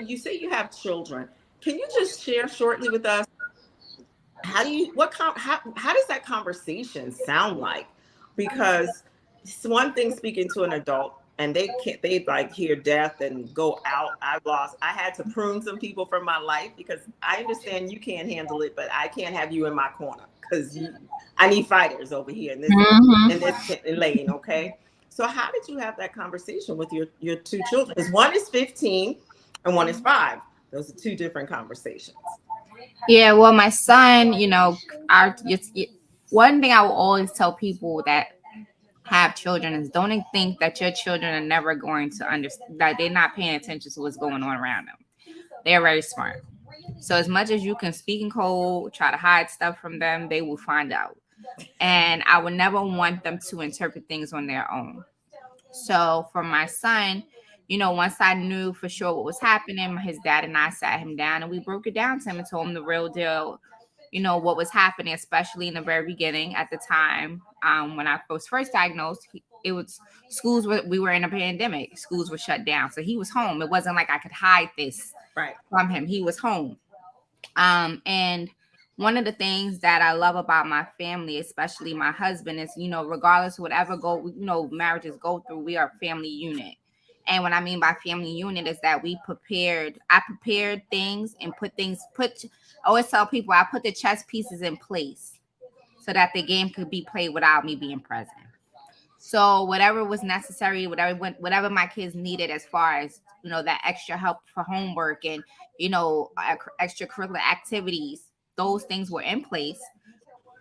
you say you have children. Can you just share shortly with us? How does that conversation sound like? Because it's one thing speaking to an adult and they like hear death and go out. I had to prune some people from my life because I understand you can't handle it, but I can't have you in my corner because I need fighters over here in this lane. Okay. So how did you have that conversation with your two children? Because one is 15 and one is 5. Those are two different conversations. Yeah, well, my son, one thing I will always tell people that have children is don't think that your children are never going to understand, that they're not paying attention to what's going on around them. They're very smart. So as much as you can speak in code, try to hide stuff from them, they will find out. And I would never want them to interpret things on their own. So for my son, once I knew for sure what was happening, his dad and I sat him down and we broke it down to him and told him the real deal, what was happening, especially in the very beginning at the time when I was first diagnosed. It was we were in a pandemic. Schools were shut down. So he was home. It wasn't like I could hide this from him. He was home. And one of the things that I love about my family, especially my husband, is, regardless of whatever marriages go through, we are a family unit. And what I mean by family unit is that I prepared things and I always tell people I put the chess pieces in place so that the game could be played without me being present. So whatever was necessary, whatever my kids needed as far as, that extra help for homework and, extracurricular activities, those things were in place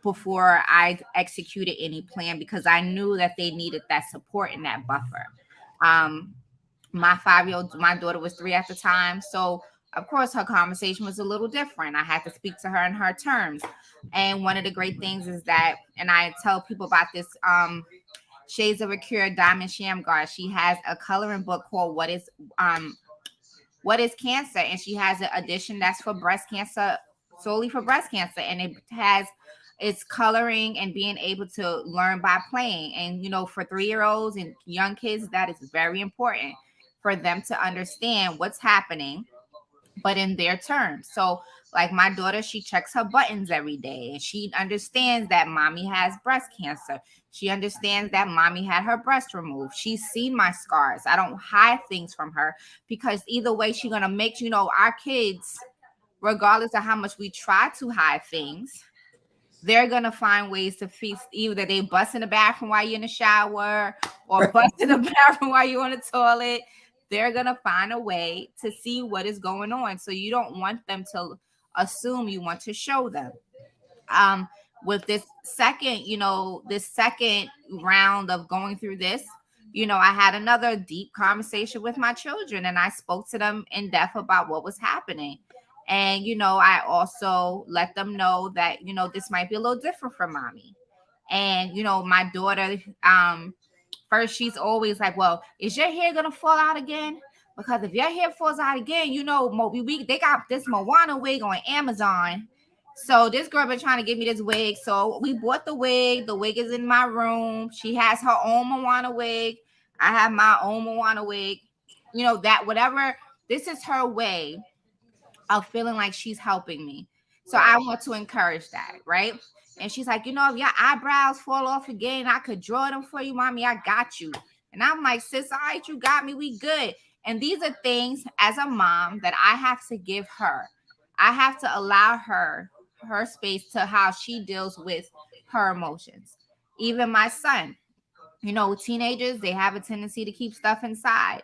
before I executed any plan because I knew that they needed that support and that buffer. My 5-year-old, my daughter was 3 at the time. So of course her conversation was a little different. I had to speak to her in her terms. And one of the great things is that, and I tell people about this, Shades of a Cure Diamond Shamgar. She has a coloring book called What is Cancer? And she has an edition that's for breast cancer, solely for breast cancer. And it's coloring and being able to learn by playing. And, for 3-year-olds and young kids, that is very important for them to understand what's happening, but in their terms. So like my daughter, she checks her buttons every day and she understands that mommy has breast cancer. She understands that mommy had her breast removed. She's seen my scars. I don't hide things from her because either way, she's going to make, our kids, regardless of how much we try to hide things, they're going to find ways to fix, either they bust in the bathroom while you're in the shower or bust in the bathroom while you're on the toilet. They're going to find a way to see what is going on. So you don't want them to assume, you want to show them. With this second round of going through this, I had another deep conversation with my children and I spoke to them in depth about what was happening. And, I also let them know that, this might be a little different for mommy. And, my daughter, first, she's always like, well, is your hair going to fall out again? Because if your hair falls out again, they got this Moana wig on Amazon. So this girl been trying to give me this wig. So we bought the wig. The wig is in my room. She has her own Moana wig. I have my own Moana wig. You know, that whatever, this is her way of feeling like she's helping me. So I want to encourage that, right? And she's like, you know, if your eyebrows fall off again, I could draw them for you, mommy. I got you. And I'm like, sis, all right, you got me. We good. And these are things as a mom that I have to give her. I have to allow her space to how she deals with her emotions. Even my son, you know, teenagers, they have a tendency to keep stuff inside.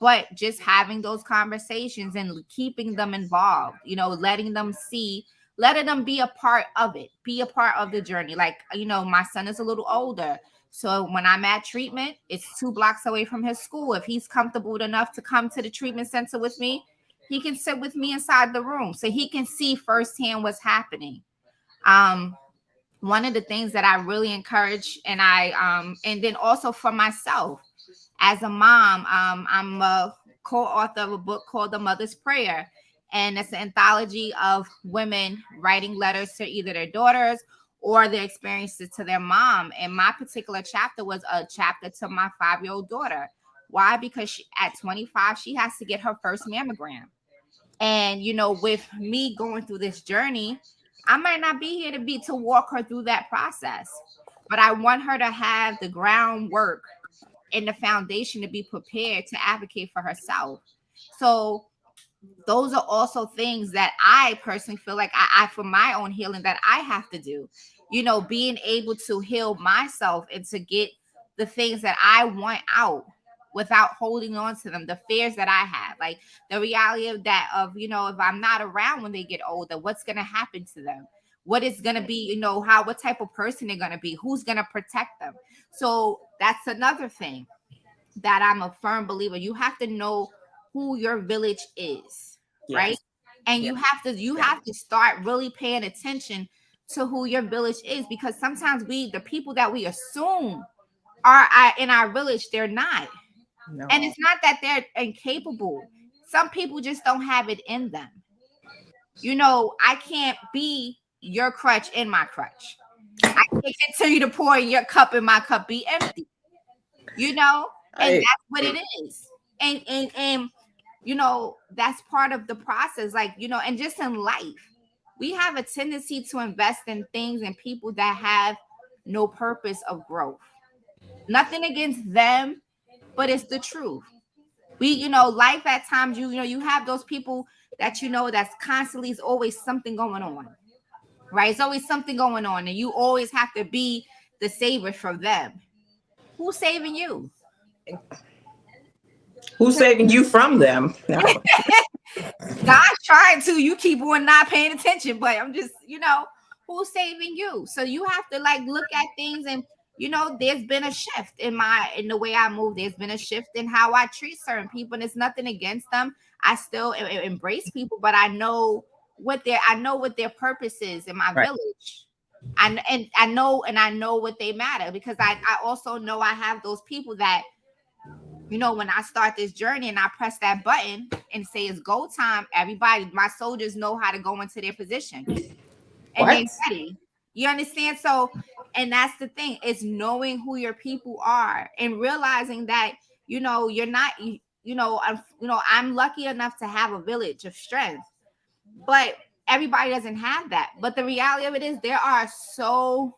But just having those conversations and keeping them involved, you know, letting them be a part of it, be a part of the journey. Like, you know, my son is a little older. So when I'm at treatment, it's 2 blocks away from his school. If he's comfortable enough to come to the treatment center with me, he can sit with me inside the room so he can see firsthand what's happening. One of the things that I really encourage, and then also for myself as a mom, I'm a co-author of a book called The Mother's Prayer, and it's an anthology of women writing letters to either their daughters or their experiences to their mom. And my particular chapter was a chapter to my 5-year-old daughter. Why? Because at 25, she has to get her first mammogram. And, you know, with me going through this journey, I might not be here to walk her through that process, but I want her to have the groundwork and the foundation to be prepared to advocate for herself. So those are also things that I personally feel like I for my own healing that I have to do, you know, being able to heal myself and to get the things that I want out without holding on to them, the fears that I have, like the reality of that, of, you know, if I'm not around when they get older, what's going to happen to them? What is going to be, you know, what type of person they're going to be, who's going to protect them. So that's another thing that I'm a firm believer. You have to know who your village is, yes. Right? And yes. you have to start really paying attention to who your village is, because sometimes the people that we assume are in our village, they're not. No. And it's not that they're incapable. Some people just don't have it in them. You know, I can't be your crutch in my crutch. I can't continue to pour in your cup and my cup be empty. You know, and that's what it is. And you know, that's part of the process. Like, you know, and just in life, we have a tendency to invest in things and people that have no purpose of growth. Nothing against them, but it's the truth. You know, life at times, you know, you have those people that, you know, that's constantly is always something going on, right? It's always something going on, and you always have to be the savior for them. Who's saving you? Who's saving you from them? No. God's trying to. You keep on not paying attention, but I'm just, you know, who's saving you? So you have to like look at things, and you know, there's been a shift in the way I move. There's been a shift in how I treat certain people, and it's nothing against them. I still embrace people, but I know what their purpose is in my village. I know what they matter, because I also know I have those people that, you know, when I start this journey and I press that button and say it's go time, everybody, my soldiers know how to go into their position and they're ready. You understand? So, and that's the thing, is knowing who your people are and realizing that, you know, you're not, I'm lucky enough to have a village of strength, but everybody doesn't have that. But the reality of it is there are so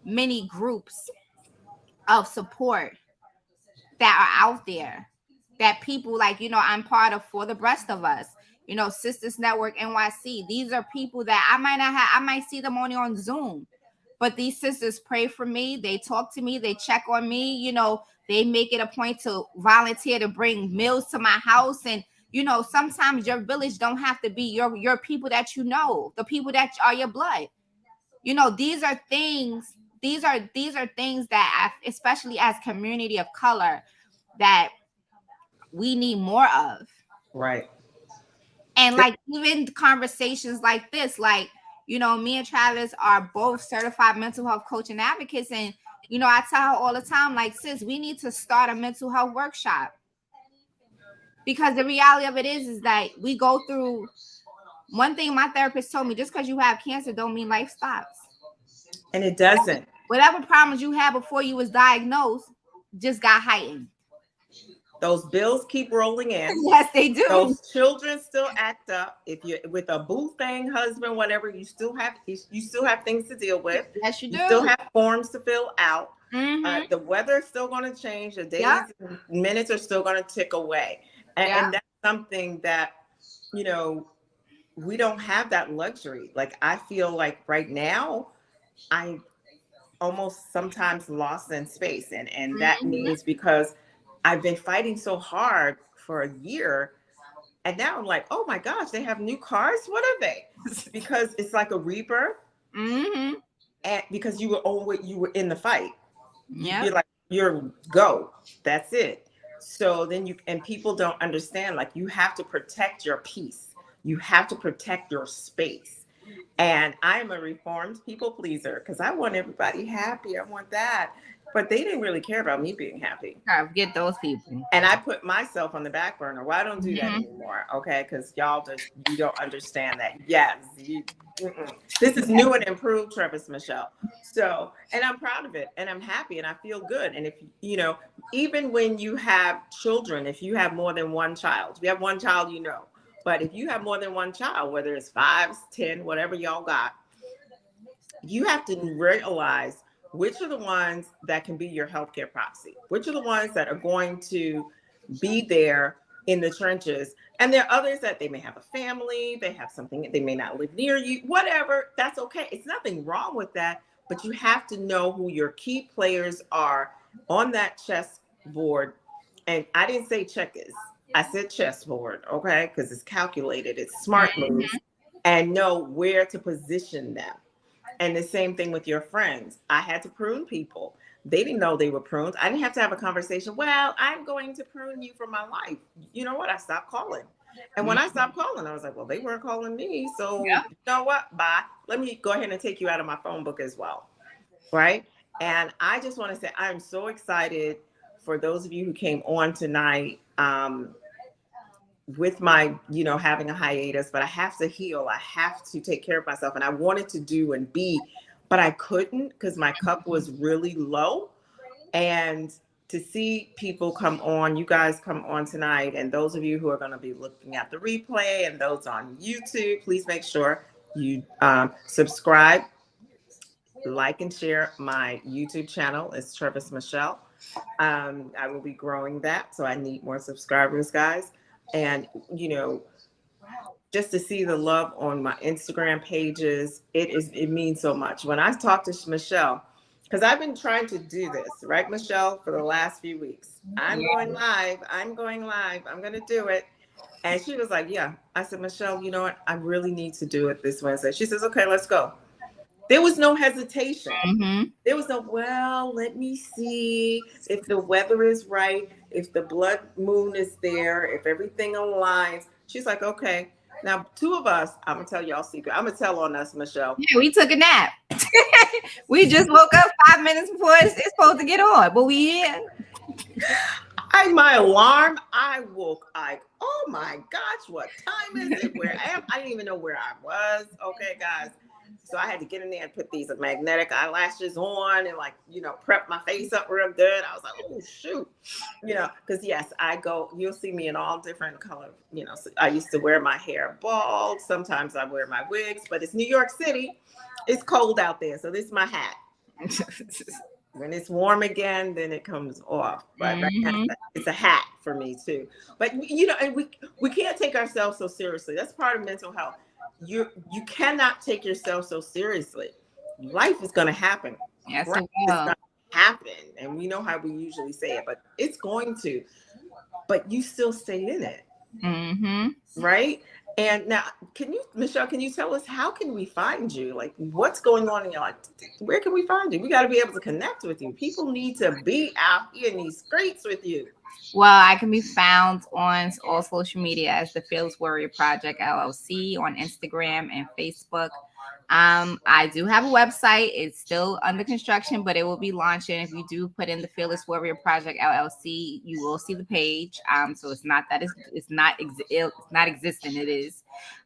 many groups of support that are out there that people like, you know, I'm part of For the Breast of Us, you know, Sisters Network NYC. These are people that I might see them only on Zoom, but these sisters pray for me. They talk to me. They check on me. You know, they make it a point to volunteer to bring meals to my house. And, you know, sometimes your village don't have to be your people that, you know, the people that are your blood. You know, these are things that, especially as community of color, that we need more of. Right. And like even conversations like this, like, you know, me and Travis are both certified mental health coach and advocates. And, you know, I tell her all the time, like, sis, we need to start a mental health workshop. Because the reality of it is that we go through, one thing my therapist told me, just because you have cancer don't mean life stops. And it doesn't. Whatever problems you had before you was diagnosed just got heightened. Those bills keep rolling in. Yes, they do. Those children still act up. If you're with a boo thing, husband, whatever, you still have things to deal with. Yes, you do. You still have forms to fill out. Mm-hmm. The weather's still going to change. The days Yep. and minutes are still going to tick away, and that's something that, you know, we don't have that luxury. Like, I feel like right now, I almost sometimes lost in space, and that means because I've been fighting so hard for a year, and now I'm like, oh my gosh, they have new cars. What are they? Because it's like a rebirth, Mm-hmm. and because you were in the fight, Yeah. you're like, you're go. That's it. So then people don't understand. Like, you have to protect your peace. You have to protect your space. And I'm a reformed people pleaser because I want everybody happy. I want that. But they didn't really care about me being happy. Gotta get those people. And I put myself on the back burner. Well, I don't do that Mhm. anymore. Okay. Because you don't understand that. Yes. This is new and improved, Travis Michelle. So, and I'm proud of it, and I'm happy, and I feel good. And if, you know, even when you have children, if you have more than one child, if you have one child, you know, but if you have more than one child, whether it's 5, 10, whatever y'all got, you have to realize which are the ones that can be your healthcare proxy, which are the ones that are going to be there in the trenches. And there are others that they may have a family, they have something, they may not live near you, whatever. That's okay. It's nothing wrong with that, but you have to know who your key players are on that chessboard. And I didn't say checkers, I said chessboard, okay? Because it's calculated, it's smart moves, and know where to position them. And the same thing with your friends. I had to prune people. They didn't know they were pruned. I didn't have to have a conversation. Well, I'm going to prune you from my life. You know what? I stopped calling. And when I stopped calling, I was like, well, they weren't calling me. So you know what? Bye. Let me go ahead and take you out of my phone book as well. Right. And I just want to say, I'm so excited for those of you who came on tonight. With my, you know, having a hiatus, but I have to heal. I have to take care of myself. And I wanted to do and be, but I couldn't because my cup was really low. And to see people come on, you guys come on tonight, and those of you who are going to be looking at the replay and those on YouTube, please make sure you subscribe, like, and share my YouTube channel. It's Travis Michelle. I will be growing that, so I need more subscribers, guys. And, you know, just to see the love on my Instagram pages, it means so much. When I talked to Michelle, because I've been trying to do this, right, Michelle, for the last few weeks. I'm going live. I'm going to do it. And she was like, yeah. I said, Michelle, you know what? I really need to do it this Wednesday. She says, okay, let's go. There was no hesitation. There was no, well, let me see if the weather is right, if the blood moon is there, if everything aligns. She's like, okay. Now, 2 of us, I'm going to tell y'all secret. I'm going to tell on us, Michelle. Yeah, we took a nap. We just woke up 5 minutes before it's supposed to get on, but we here. My alarm, I woke like, oh my gosh, what time is it? Where I am? I didn't even know where I was. Okay, guys. So I had to get in there and put these magnetic eyelashes on and, like, you know, prep my face up real good. I was like, oh, shoot. You know, because, yes, you'll see me in all different colors. You know, so I used to wear my hair bald. Sometimes I wear my wigs, but it's New York City. It's cold out there. So this is my hat. When it's warm again, then it comes off. But right now, it's a hat for me, too. But, you know, and we can't take ourselves so seriously. That's part of mental health. You cannot take yourself so seriously. Life is going to happen. Yes, Life is going to happen. And we know how we usually say it, but it's going to. But you still stay in it. Right? And now, Michelle, can you tell us, how can we find you? Like, what's going on in your life? Where can we find you? We got to be able to connect with you. People need to be out here in these streets with you. Well, I can be found on all social media as the Fearless Warrior Project LLC on Instagram and Facebook. I do have a website. It's still under construction, but it will be launching. If you do put in the Fearless Warrior Project LLC, you will see the page. So it's not that it's not existent. It is.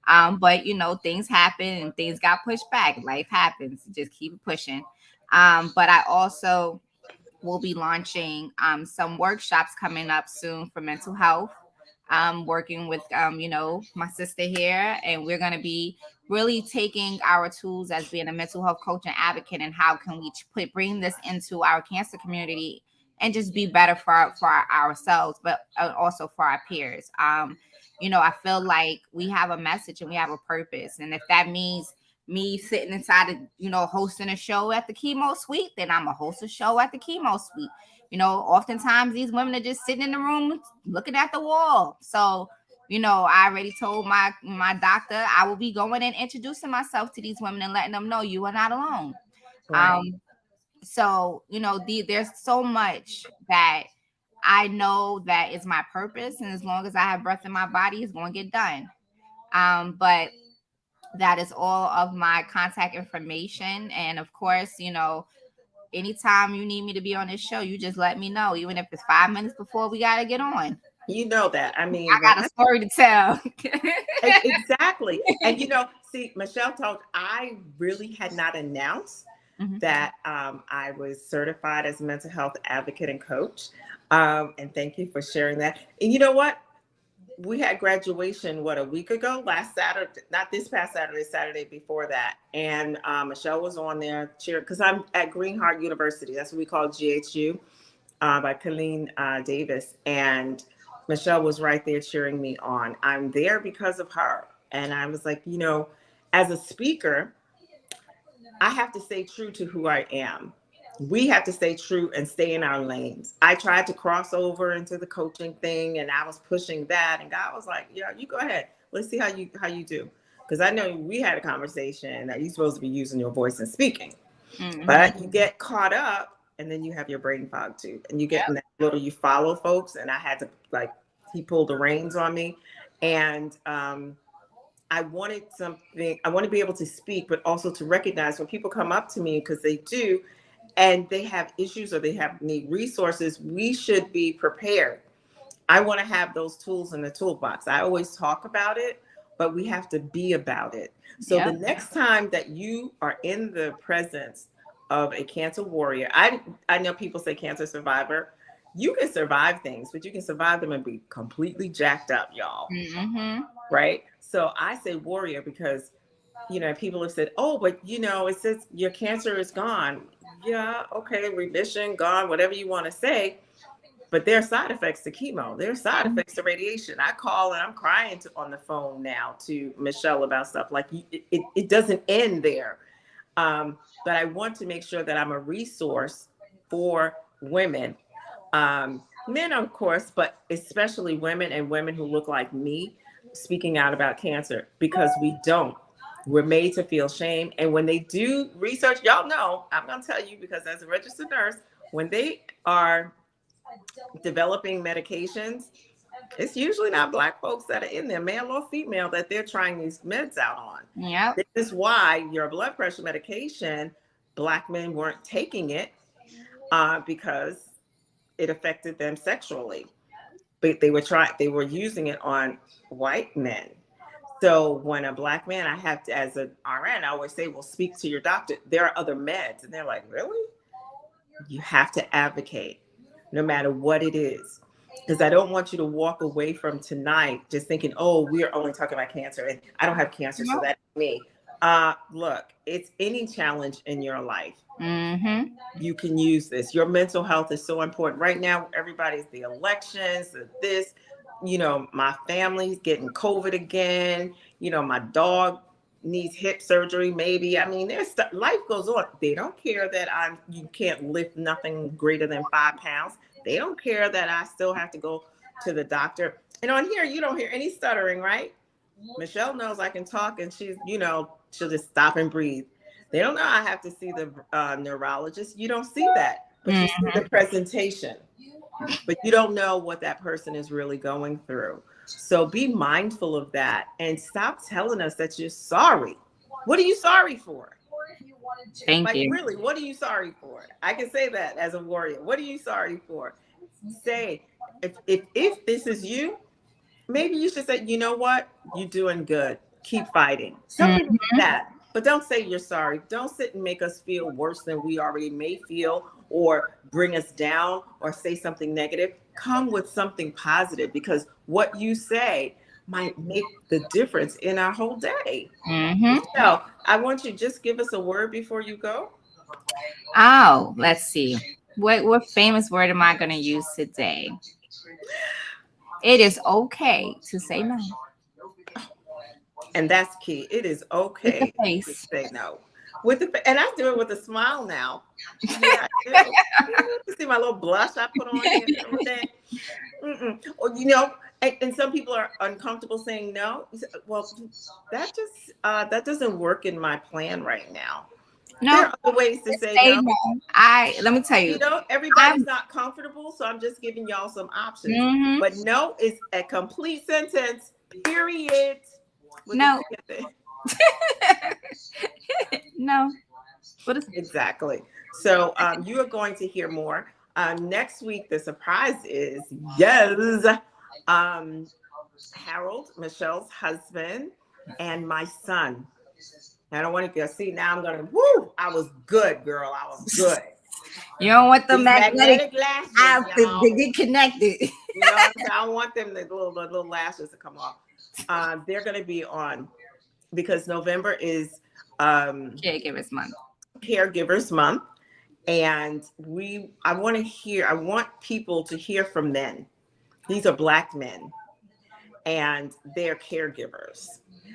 But, you know, things happen and things got pushed back. Life happens. Just keep pushing. But I also we'll be launching some workshops coming up soon for mental health. Working with my sister here, and we're going to be really taking our tools as being a mental health coach and advocate, and how can we bring this into our cancer community and just be better for ourselves, but also for our peers. I feel like we have a message and we have a purpose, and if that means me sitting inside of, hosting a show at the chemo suite, then I'm a host a show at the chemo suite. Oftentimes these women are just sitting in the room looking at the wall. So, I already told my doctor I will be going and introducing myself to these women and letting them know you are not alone. Right. So, there's so much that I know that is my purpose. And as long as I have breath in my body, it's going to get done. But that is all of my contact information. And of course, anytime you need me to be on this show, you just let me know, even if it's 5 minutes before we got to get on. You know that. I mean, I got a story to tell. Exactly. And, see, Michelle talked, I really had not announced that I was certified as a mental health advocate and coach. And thank you for sharing that. And you know what? We had graduation, a week ago, last Saturday, not this past Saturday, Saturday before that. And Michelle was on there cheering, because I'm at Greenheart University. That's what we call GHU, by Colleen Davis. And Michelle was right there cheering me on. I'm there because of her. And I was like, as a speaker, I have to stay true to who I am. We have to stay true and stay in our lanes. I tried to cross over into the coaching thing, and I was pushing that, and God was like, yeah, you go ahead. Let's see how you do. Because I know we had a conversation that you're supposed to be using your voice and speaking, but you get caught up, and then you have your brain fog too. And you get in that little, you follow folks, and I had to, he pulled the reins on me. And I wanted something, I want to be able to speak, but also to recognize when people come up to me, because they do, and they have issues or they need resources, we should be prepared. I want to have those tools in the toolbox. I always talk about it, but we have to be about it. So the next time that you are in the presence of a cancer warrior, I know people say cancer survivor. You can survive things, but you can survive them and be completely jacked up, y'all. Right? So I say warrior because, people have said, oh, but it says your cancer is gone. Yeah, okay, remission, gone, whatever you want to say. But there are side effects to chemo. There are side effects to radiation. I call and I'm crying on the phone now to Michelle about stuff. Like it doesn't end there. But I want to make sure that I'm a resource for women, men, of course, but especially women and women who look like me speaking out about cancer, because we're made to feel shame. And when they do research, y'all know, I'm going to tell you, because as a registered nurse, when they are developing medications, it's usually not Black folks that are in there, male or female, that they're trying these meds out on. Yeah. This is why your blood pressure medication, Black men weren't taking it because it affected them sexually. But they were using it on white men. So when a Black man, I have to, as an RN, I always say, well, speak to your doctor. There are other meds. And they're like, really? You have to advocate no matter what it is. Because I don't want you to walk away from tonight just thinking, oh, we are only talking about cancer and I don't have cancer, so that's me. Look, it's any challenge in your life. You can use this. Your mental health is so important. Right now, everybody's the elections, this, my family's getting COVID again. My dog needs hip surgery, maybe. I mean, there's stuff, life goes on. They don't care that you can't lift nothing greater than 5 pounds. They don't care that I still have to go to the doctor. And on here, you don't hear any stuttering, right? Michelle knows I can talk, and she's, she'll just stop and breathe. They don't know I have to see the neurologist. You don't see that, but you see the presentation. But you don't know what that person is really going through. So be mindful of that and stop telling us that you're sorry. What are you sorry for? Thank you. Really, what are you sorry for? I can say that as a warrior. What are you sorry for? Say, if this is you, maybe you should say, you know what? You're doing good. Keep fighting. Something like that. But don't say you're sorry. Don't sit and make us feel worse than we already may feel, or bring us down, or say something negative. Come with something positive, because what you say might make the difference in our whole day. Mm-hmm. So I want you to just give us a word before you go. Oh, let's see. What famous word am I going to use today? It is okay to say no. And that's key. It is With the okay to face. say no. And I do it with a smile now. Yeah, I do. You see my little blush I put on here and everything. Or, and some people are uncomfortable saying no. Well, that doesn't work in my plan right now. There No, are other ways to say say no. no. Let me tell you. Everybody's not comfortable, so I'm just giving y'all some options. Mm-hmm. But no is a complete sentence, period. No. No. What is Exactly. So you are going to hear more. Next week, the surprise is, yes, Harold, Michelle's husband, and my son. I don't want to go. See, now I'm going to, woo, I was good, girl. I was good. You don't want the These magnetic lashes, out y'all. to get connected. You know what I'm saying? I don't want them, the little lashes to come off. They're going to be on, because November is Caregivers Month. Caregivers Month. And I want people to hear from men. These are Black men, and they're caregivers.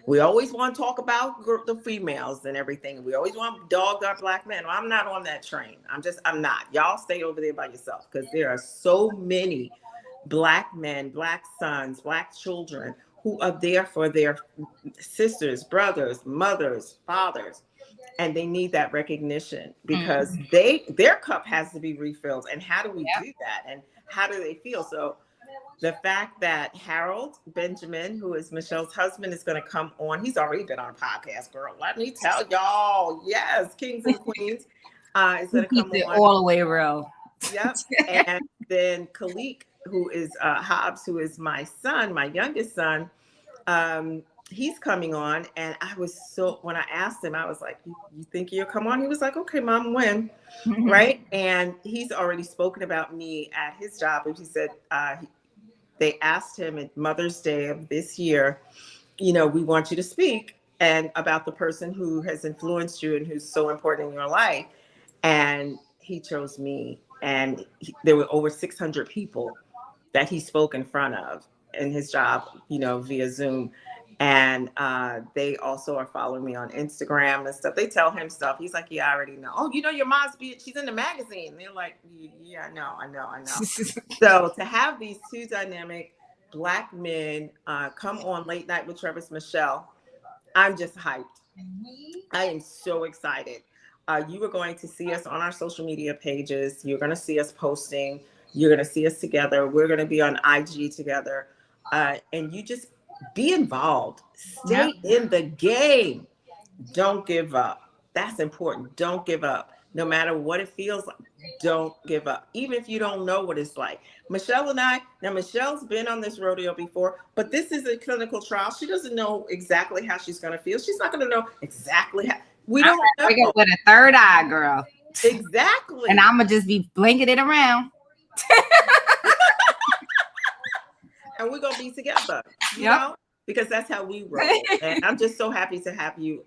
We always want to talk about the females and everything. We always want to dog our Black men. Well, I'm not on that train. I'm not. Y'all stay over there by yourself, because there are so many Black men, Black sons, Black children who are there for their sisters, brothers, mothers, fathers. And they need that recognition, because their cup has to be refilled. And how do we do that? And how do they feel? So the fact that Harold Benjamin, who is Michelle's husband, is going to come on. He's already been on a podcast, girl. Let me tell y'all. Yes, Kings and Queens is going to come on. All the way real. Yep. And then Khalik, who is Hobbs, who is my son, my youngest son, he's coming on. And when I asked him, I was like, you think you'll come on? He was like, okay, Mom, when? Right. And he's already spoken about me at his job. And he said, they asked him at Mother's Day of this year, we want you to speak and about the person who has influenced you and who's so important in your life. And he chose me. And there were over 600 people that he spoke in front of in his job, via Zoom. And they also are following me on Instagram and stuff. They tell him stuff. He's like, yeah, I already know. Oh, your mom's she's in the magazine. And they're like, yeah, I know. So to have these two dynamic Black men come on Late Night with Travis Michelle, I'm just hyped. I am so excited. You are going to see us on our social media pages. You're going to see us posting. You're going to see us together. We're going to be on IG together. And you just be involved. Stay in the game. Don't give up. That's important. Don't give up. No matter what it feels like, don't give up. Even if you don't know what it's like. Michelle and I, now Michelle's been on this rodeo before, but this is a clinical trial. She doesn't know exactly how she's going to feel. She's not going to know exactly how. We don't know. With a third eye, girl. Exactly. And I'm going to just be blinking it around. And we're going to be together, you know, because that's how we roll. And I'm just so happy to have you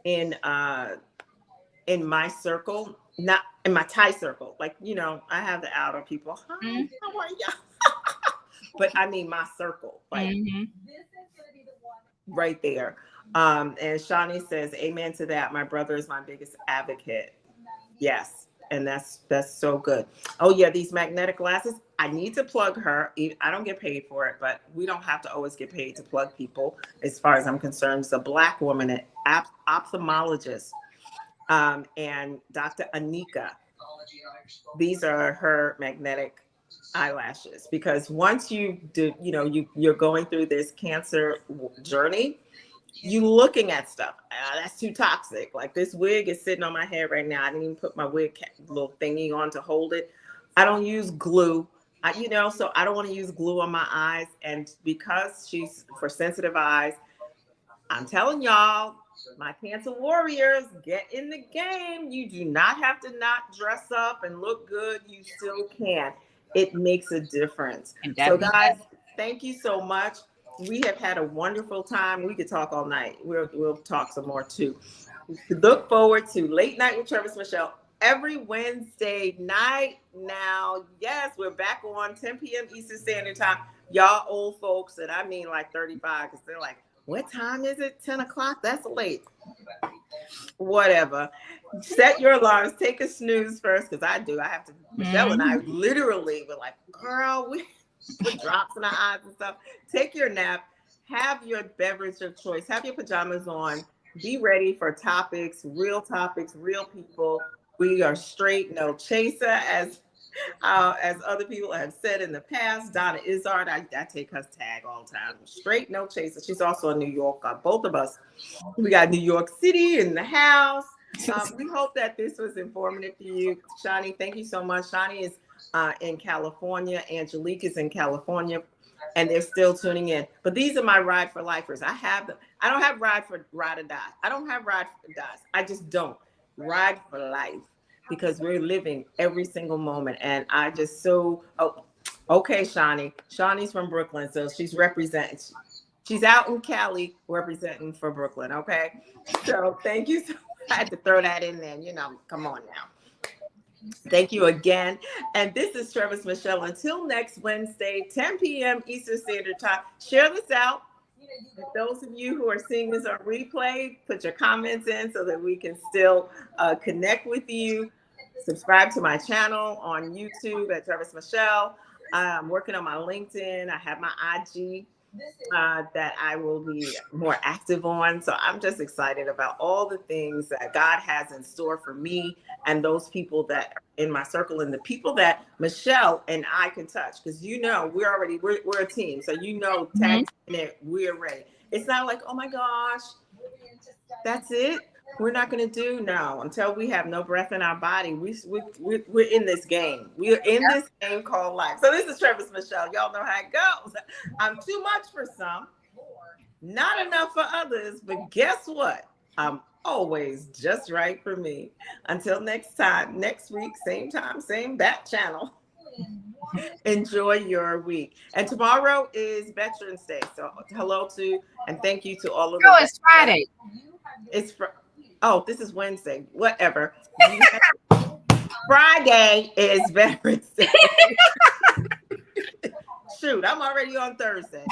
in my circle, not in my Thai circle. Like, I have the outer people. Hi, how are you? But I mean my circle, like right there. And Shawnee says, amen to that. My brother is my biggest advocate. Yes. And that's so good. Oh yeah, these magnetic glasses. I need to plug her. I don't get paid for it, but we don't have to always get paid to plug people. As far as I'm concerned, it's a Black woman, an ophthalmologist, and Dr. Anika. These are her magnetic eyelashes, because once you do, you're going through this cancer journey. You looking at stuff. That's too toxic. Like this wig is sitting on my head right now. I didn't even put my wig little thingy on to hold it. I don't use glue. So I don't want to use glue on my eyes. And because she's for sensitive eyes, I'm telling y'all, My cancer warriors, get in the game. You do not have to not dress up and look good. You still can. It makes a difference. So guys, thank you so much. We have had a wonderful time. We could talk all night. We'll talk some more too. Look forward to Late Night with Travis Michelle every Wednesday night now. Yes, we're back on 10 p.m. Eastern Standard Time. Y'all old folks, and I mean like 35, because they're like, what time is it? 10 o'clock? That's late. Whatever. Set your alarms. Take a snooze first, because I do. I have to. Michelle and I literally were like, girl, we put drops in our eyes and stuff. Take your nap. Have your beverage of choice. Have your pajamas on. Be ready for topics, real people. We are straight, no chaser, as other people have said in the past. Donna Izzard, I take her tag all the time. Straight, no chaser. She's also a New Yorker. Both of us. We got New York City in the house. We hope that this was informative for you. Shani, thank you so much. Shani is in California. Angelique is in California. And they're still tuning in. But these are my ride for lifers. I have them. I don't have ride or die. I don't have ride for dies. I just don't. Ride for life, because we're living every single moment. And I just okay, Shani. Shani's from Brooklyn, so she's representing. She's out in Cali representing for Brooklyn, okay? So thank you. I had to throw that in there. Come on now. Thank you again. And this is Travis Michelle. Until next Wednesday, 10 p.m. Eastern Standard Time. Share this out. Those of you who are seeing this on replay, put your comments in so that we can still connect with you. Subscribe to my channel on YouTube at Travis Michelle. I'm working on my LinkedIn. I have my IG that I will be more active on. So I'm just excited about all the things that God has in store for me and those people that are in my circle and the people that Michelle and I can touch. Because we're a team. So tag in it, we're ready. It's not like, oh my gosh, that's it. We're not going to do no until we have no breath in our body. We're in this game. We're in this game called life. So this is Travis Michelle. Y'all know how it goes. I'm too much for some, not enough for others. But guess what? I'm always just right for me. Until next time, next week, same time, same bat channel. Enjoy your week. And tomorrow is Veterans Day. So hello to and thank you to all of the. Oh, it's Friday. It's this is Wednesday. Whatever. Friday is Veterans Day. Shoot, I'm already on Thursday.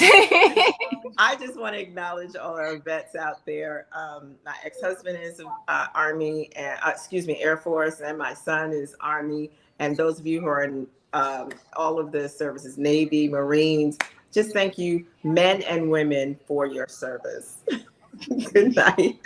I just want to acknowledge all our vets out there. My ex-husband is Army, and Air Force, and my son is Army. And those of you who are in all of the services, Navy, Marines, just thank you, men and women, for your service. Good night.